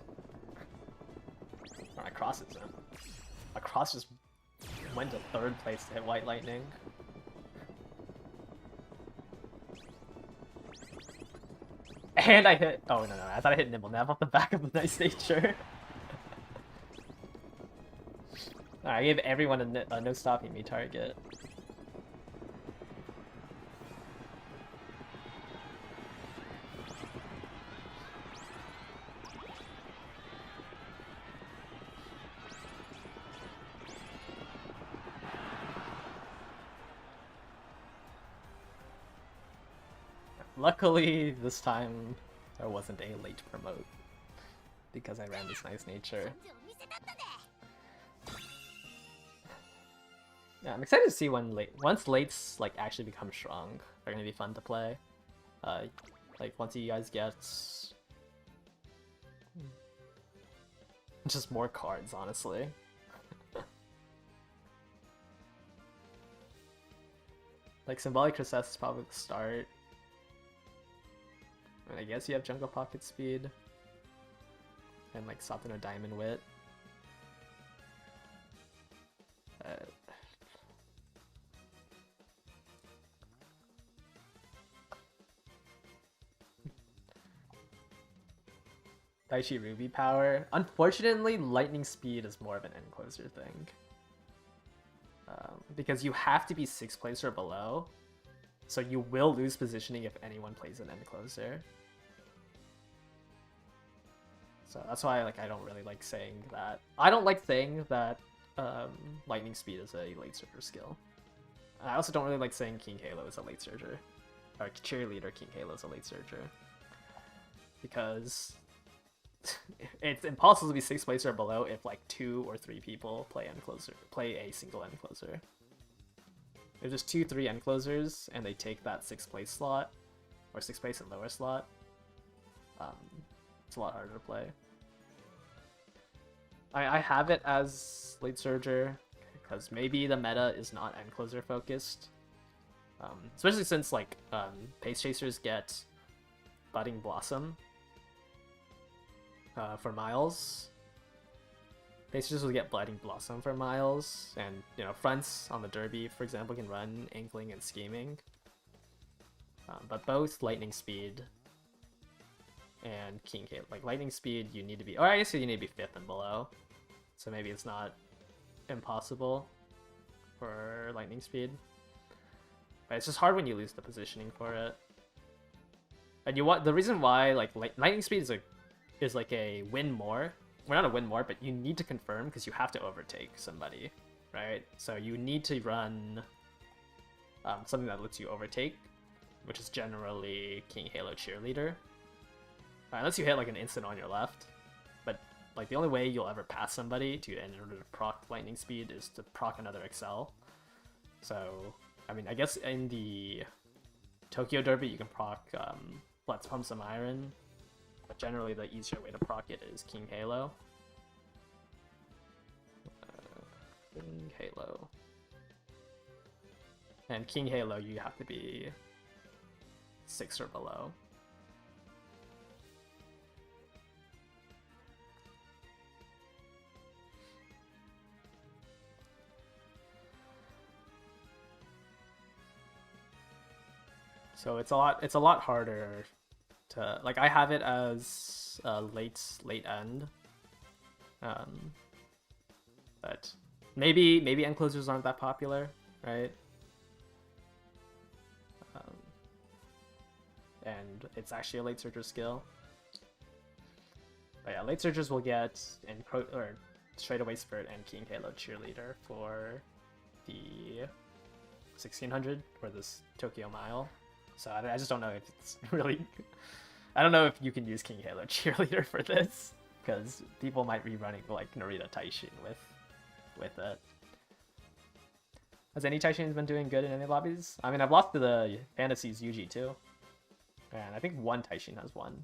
My cross isn't. My cross just went to 3rd place to hit White Lightning. And I hit. Oh no, I thought I hit Nimble Nav off the back of the Nice Nature. Alright, I gave everyone a no stopping me target. Luckily, this time there wasn't a late promote because I ran this Nice Nature. Yeah, I'm excited to see when once lates like actually become strong, they're gonna be fun to play. Like once you guys get just more cards, honestly. Like Symbolic Recess is probably the start. And I guess you have Jungle Pocket Speed. And like Satano Diamond Wit. Daichi Ruby power. Unfortunately, lightning speed is more of an end closer thing. Because you have to be 6th place or below. So you will lose positioning if anyone plays an end closer. So that's why I don't really like saying that. I don't like saying that lightning speed is a late surger skill. And I also don't really like saying King Halo is a late surger. Or cheerleader King Halo is a late surger. Because it's impossible to be 6th place or below if like 2 or 3 people play a single end closer. If there's 2-3 end closers and they take that 6th place slot, or 6th place and lower slot, it's a lot harder to play. I have it as late surger because maybe the meta is not end closer focused, especially since like pace chasers get budding blossom for miles. Pace chasers will get budding blossom for miles, and fronts on the derby, for example, can run angling and scheming. But both lightning speed and King Halo, like lightning speed, you need to be, or I guess you need to be 5th and below. So maybe it's not impossible for lightning speed, but it's just hard when you lose the positioning for it. And the reason why like lightning speed is like a win more. We're not a win more, but you need to confirm because you have to overtake somebody, right? So you need to run something that lets you overtake, which is generally King Halo Cheerleader. Unless you hit like an instant on your left, but like the only way you'll ever pass somebody in order to proc lightning speed is to proc another Excel. So I mean, I guess in the Tokyo Derby you can proc Let's Pump Some Iron, but generally the easier way to proc it is King Halo. King Halo. And King Halo you have to be 6 or below. So it's a lot harder to, like, I have it as late end, but maybe end closers aren't that popular, right? And it's actually a late surger skill. But yeah, late surgers will get straightaway Spirit and King Halo Cheerleader for the 1600 or this Tokyo Mile. So I just don't know if it's really... I don't know if you can use King Halo Cheerleader for this, because people might be running like Narita Taishin with it. Has any Taishin been doing good in any lobbies? I mean, I've lost to the Fantasies Yuji too. And I think one Taishin has won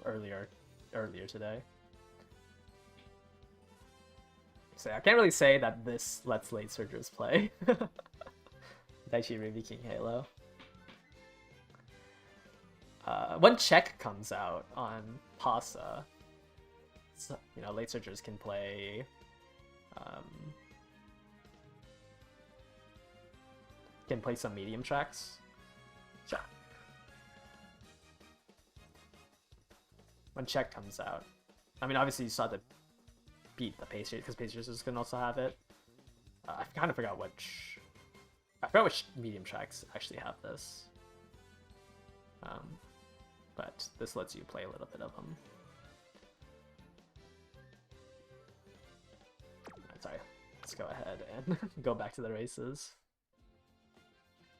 earlier today. So I can't really say that this lets late surgers play. Daichi Ruby King Halo. When check comes out on Pasa, so, late surgers can play some medium tracks. Check. When check comes out, I mean, obviously you saw the beat the pace chasers, because pace chasers can also have it. I kind of forgot which medium tracks actually have this. But this lets you play a little bit of them. Sorry, let's go ahead and go back to the races.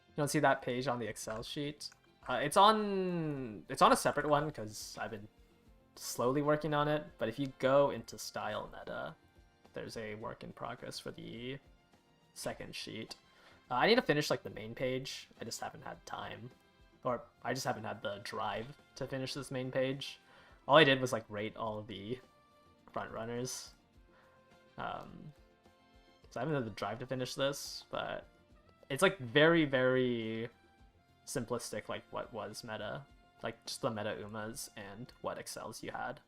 You don't see that page on the Excel sheet? It's on a separate one because I've been slowly working on it. But if you go into style meta, there's a work in progress for the second sheet. I need to finish like the main page. I just haven't had time, or I just haven't had the drive to finish this main page. All I did was like rate all of the front runners. So I haven't had the drive to finish this, but it's like very, very simplistic, like what was meta, like just the meta Umas and what excels you had.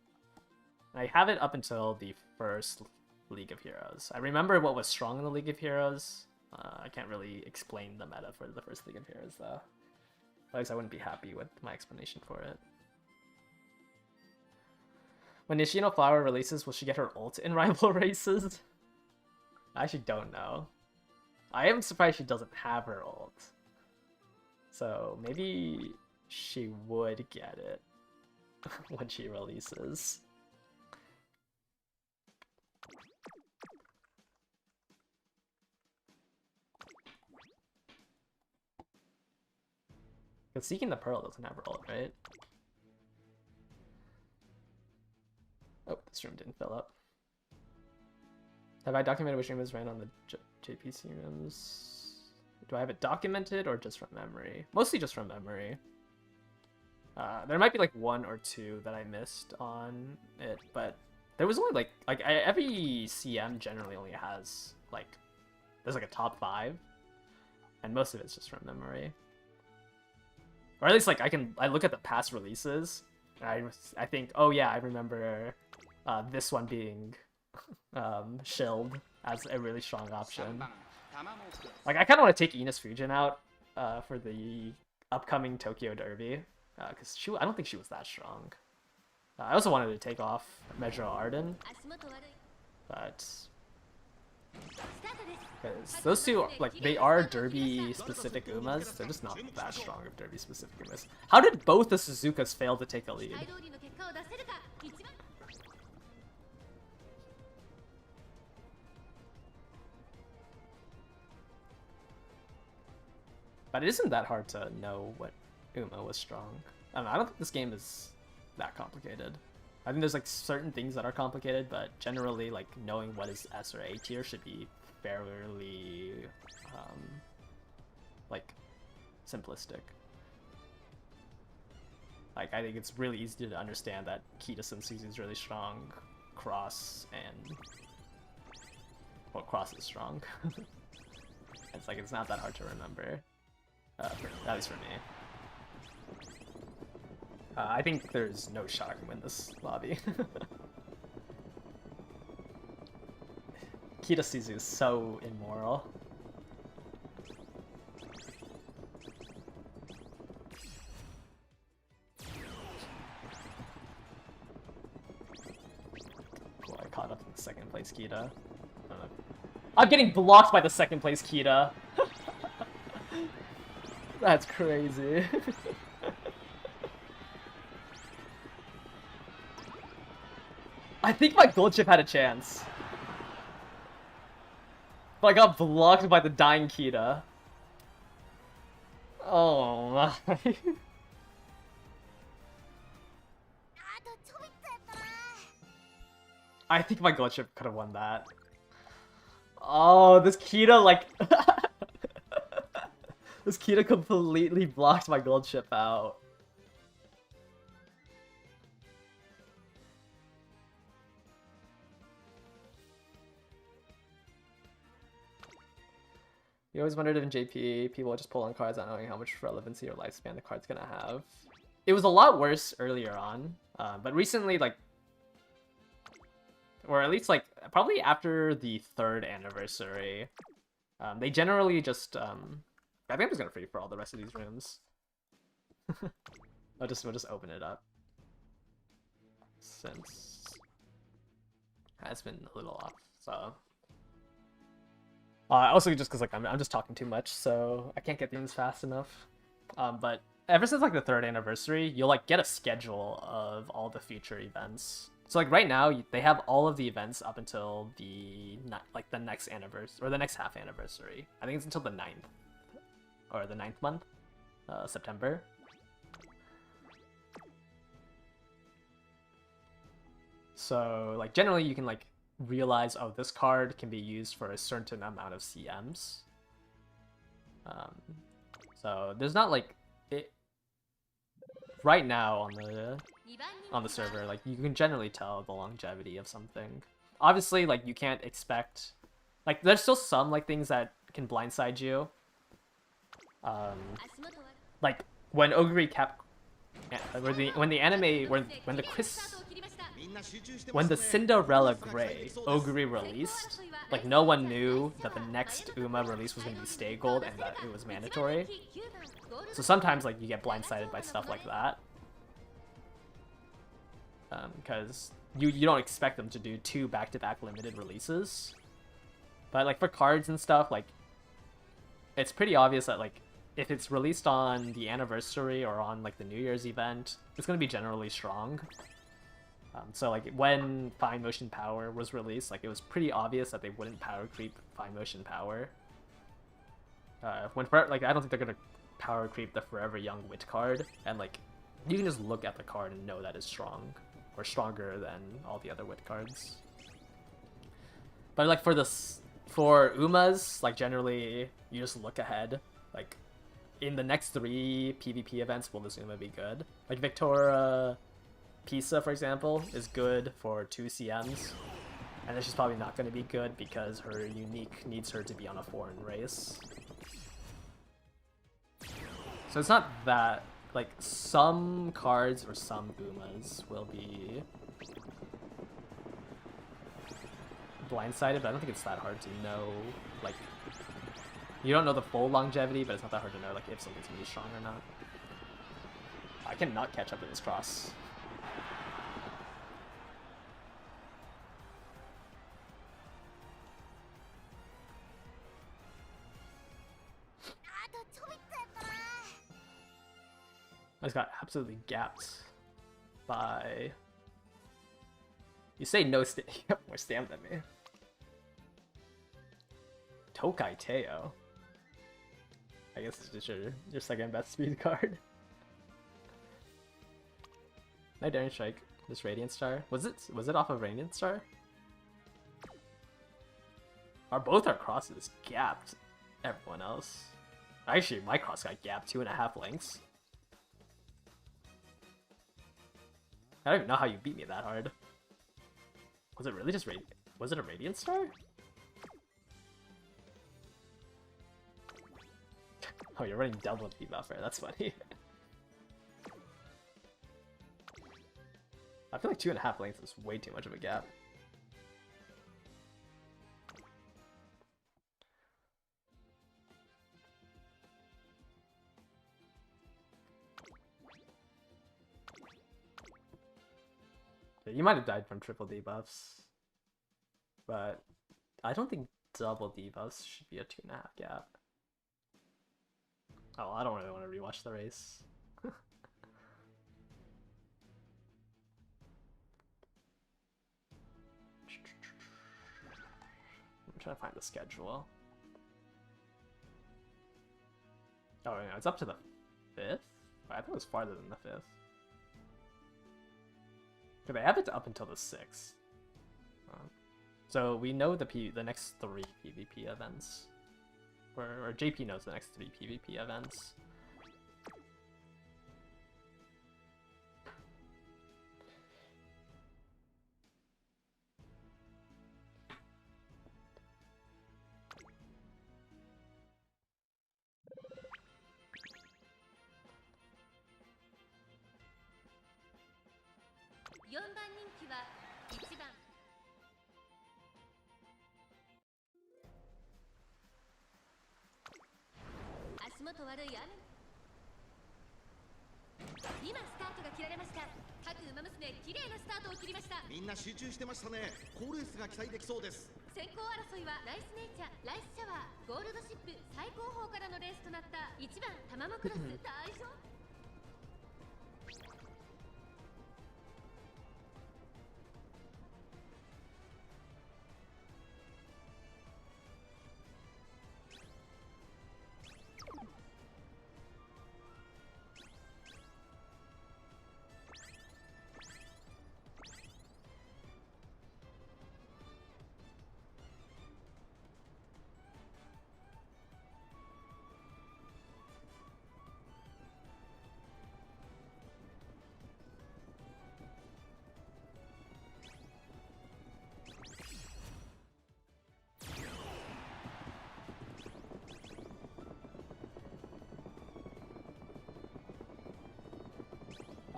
And I have it up until the first League of Heroes. I remember what was strong in the League of Heroes. I can't really explain the meta for the first League of Heroes though. At least I wouldn't be happy with my explanation for it. When Nishino Flower releases, will she get her ult in rival races? I actually don't know. I am surprised she doesn't have her ult. So maybe she would get it when she releases. Because Seeking the Pearl doesn't have her ult, right? Oh, this room didn't fill up. Have I documented which rooms ran on the JPC rooms? Do I have it documented or just from memory? Mostly just from memory. There might be like 1 or 2 that I missed on it, but there was only every CM generally only has like, there's like a top 5, and most of it's just from memory. Or at least like I look at the past releases, and I think, oh yeah, I remember this one being shilled as a really strong option. Like, I kind of want to take Ines Fujin out for the upcoming Tokyo Derby, because I don't think she was that strong. I also wanted to take off Medro Arden, but because those two, like, they are Derby-specific Umas, they're just not that strong of Derby-specific Umas. How did both the Suzukas fail to take a lead? But it isn't that hard to know what Uma was strong. I don't think this game is that complicated. I think there's like certain things that are complicated, but generally like knowing what is S or A tier should be fairly like simplistic. Like, I think it's really easy to understand that Kita Sensuzu is really strong, Cross, and well, Cross is strong. It's like, it's not that hard to remember. At least for me. I think there's no shot I can win this lobby. Kita Suzu is so immoral. Cool, I caught up to the second place Kita. I'm getting blocked by the second place Kita. That's crazy. I think my gold chip had a chance. But I got blocked by the dying Kita. Oh my. I think my gold chip could have won that. Oh, this Kita, like... This Kita completely blocked my gold chip out. You always wondered if in JP people would just pull on cards not knowing how much relevancy or lifespan the card's gonna have. It was a lot worse earlier on, but recently, like, or at least like probably after the 3rd anniversary, they generally just I think I'm just gonna free for all the rest of these rooms. we'll just open it up since it's been a little off, so. Also, just because like I'm just talking too much, so I can't get things fast enough. But ever since like the 3rd anniversary, you'll like get a schedule of all the future events. So like right now, they have all of the events up until the next anniversary or the next half anniversary. I think it's until the 9th or the 9th month, September. So like generally, you can like realize, oh, this card can be used for a certain amount of CMs. So there's not like it right now on the server, like you can generally tell the longevity of something. Obviously, like you can't expect, like there's still some like things that can blindside you. Like when Ogre kept when the Cinderella Grey Ogre released, like no one knew that the next Uma release was going to be Stay Gold and that it was mandatory. So sometimes like you get blindsided by stuff like that. because you don't expect them to do 2 back-to-back limited releases. But like for cards and stuff, like it's pretty obvious that like if it's released on the anniversary or on like the New Year's event, it's gonna be generally strong. So like when Fine Motion Power was released, like it was pretty obvious that they wouldn't power creep Fine Motion Power. Like I don't think they're gonna power creep the Forever Young Wit card, and like you can just look at the card and know that it's strong or stronger than all the other Wit cards. But like for Umas, like generally you just look ahead. Like in the next 3 PvP events, will this Uma be good? Like Victoria Pisa, for example, is good for 2 CMs, and then she's probably not going to be good because her unique needs her to be on a foreign race. So it's not that, like, some cards or some Umas will be blindsided, but I don't think it's that hard to know, like, you don't know the full longevity, but it's not that hard to know, like, if something's going to be strong or not. I cannot catch up to this cross. I just got absolutely gapped by... You say no you have more stamp than me. Tokai Teo. I guess it's just your second best speed card. I Daring Strike. This Radiant Star. Was it off of Radiant Star? Are both our crosses gapped everyone else? Actually, my cross got gapped 2.5 lengths. I don't even know how you beat me that hard. Was it really just was it a Radiant Star? Oh, you're running double debuffer. That's funny. I feel like 2.5 lengths is way too much of a gap. You might have died from triple debuffs, but I don't think double debuffs should be a 2.5 gap. Oh, I don't really want to rewatch the race. I'm trying to find the schedule. Oh, no, it's up to the 5th? I thought it was farther than the 5th. They have it up until the 6th. So we know the next 3 PvP events. Or JP knows the next 3 PvP events.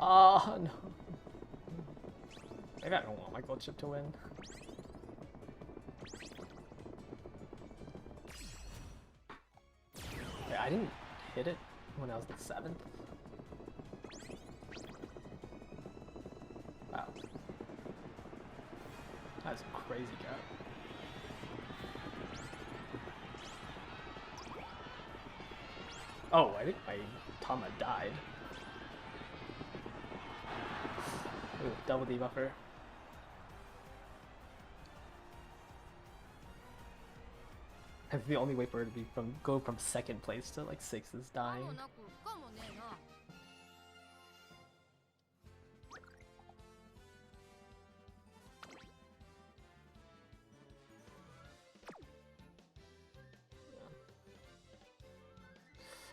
Oh no. Maybe I don't want my gold chip to win. Okay, I didn't hit it when I was the 7th. Wow. That's a crazy cat. Oh, I think my Tama died. Ooh, double debuffer. That's the only way for her to be go from second place to like 6th is dying.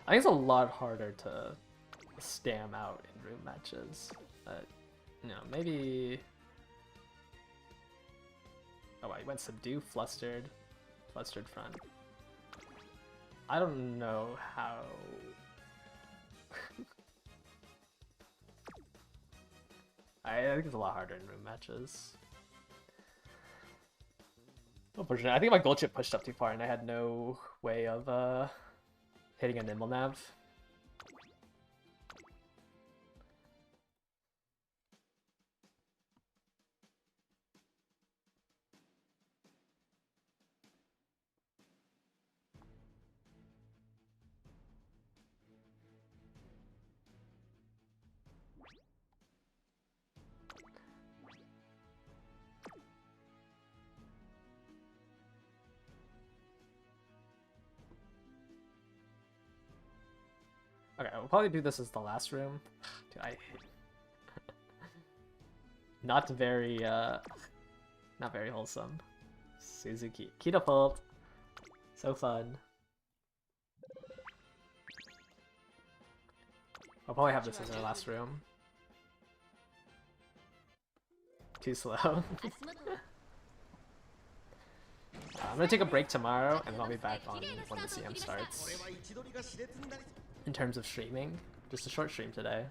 I think it's a lot harder to stam out in room matches. But, you know, maybe... Oh, I went subdue, flustered front. I don't know how... I think it's a lot harder in room matches. Unfortunately, I think my gold chip pushed up too far and I had no way of hitting a nimble nav. Okay, we'll probably do this as the last room. Dude, I hate... not very wholesome. Suzuki. Keto fault. So fun. I'll probably have this as our last room. Too slow. I'm gonna take a break tomorrow and then I'll be back on when the CM starts. In terms of streaming, just a short stream today.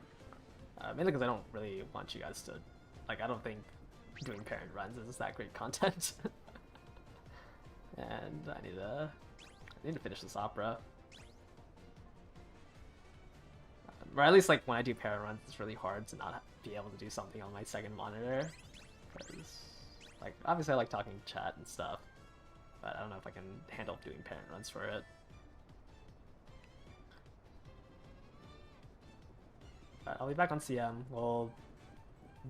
Mainly because I don't really want you guys to, like, I don't think doing parent runs is that great content. And I need to finish this opera. Or at least, like, when I do parent runs, it's really hard to not be able to do something on my second monitor. Because, like, obviously I like talking chat and stuff, but I don't know if I can handle doing parent runs for it. I'll be back on CM. We'll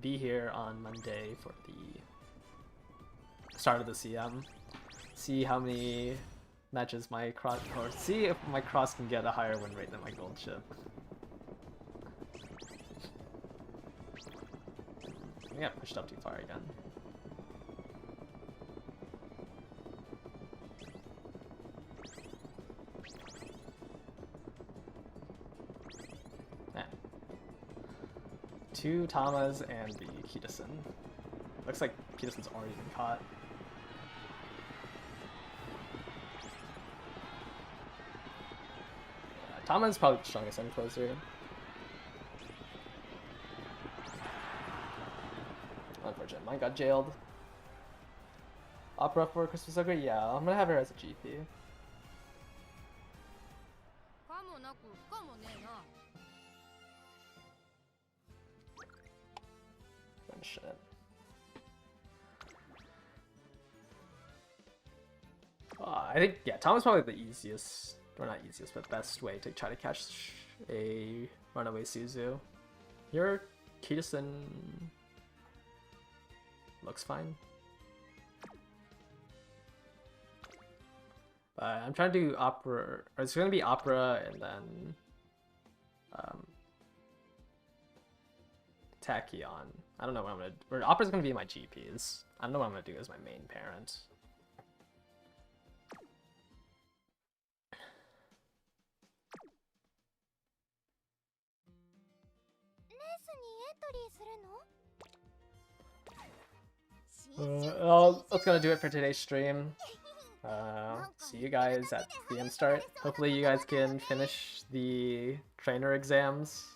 be here on Monday for the start of the CM. See how many matches my cross, or see if my cross can get a higher win rate than my gold chip. I got pushed up too far again. Two Tamas and the Kitasen. Looks like Kitasen's already been caught. Tama is probably the strongest end closer. Unfortunate, mine got jailed. Opera for Christmas Ogre? Yeah, I'm gonna have her as a GP. Shit. I think, yeah, Tom is probably the easiest, or not easiest, but best way to try to catch a runaway Suzu. Your Kitasen looks fine. But I'm trying to do Opera, or it's going to be Opera and then Tachyon. I don't know what I'm gonna do. Or Opera's gonna be my GPs. I don't know what I'm gonna do as my main parent. Well, that's gonna do it for today's stream. See you guys at the end start. Hopefully you guys can finish the trainer exams.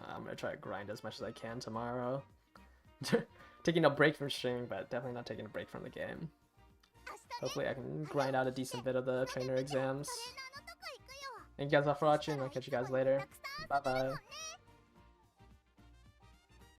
I'm gonna try to grind as much as I can tomorrow. Taking a break from streaming, but definitely not taking a break from the game. Hopefully I can grind out a decent bit of the trainer exams. Thank you guys all for watching. I'll catch you guys later. Bye bye.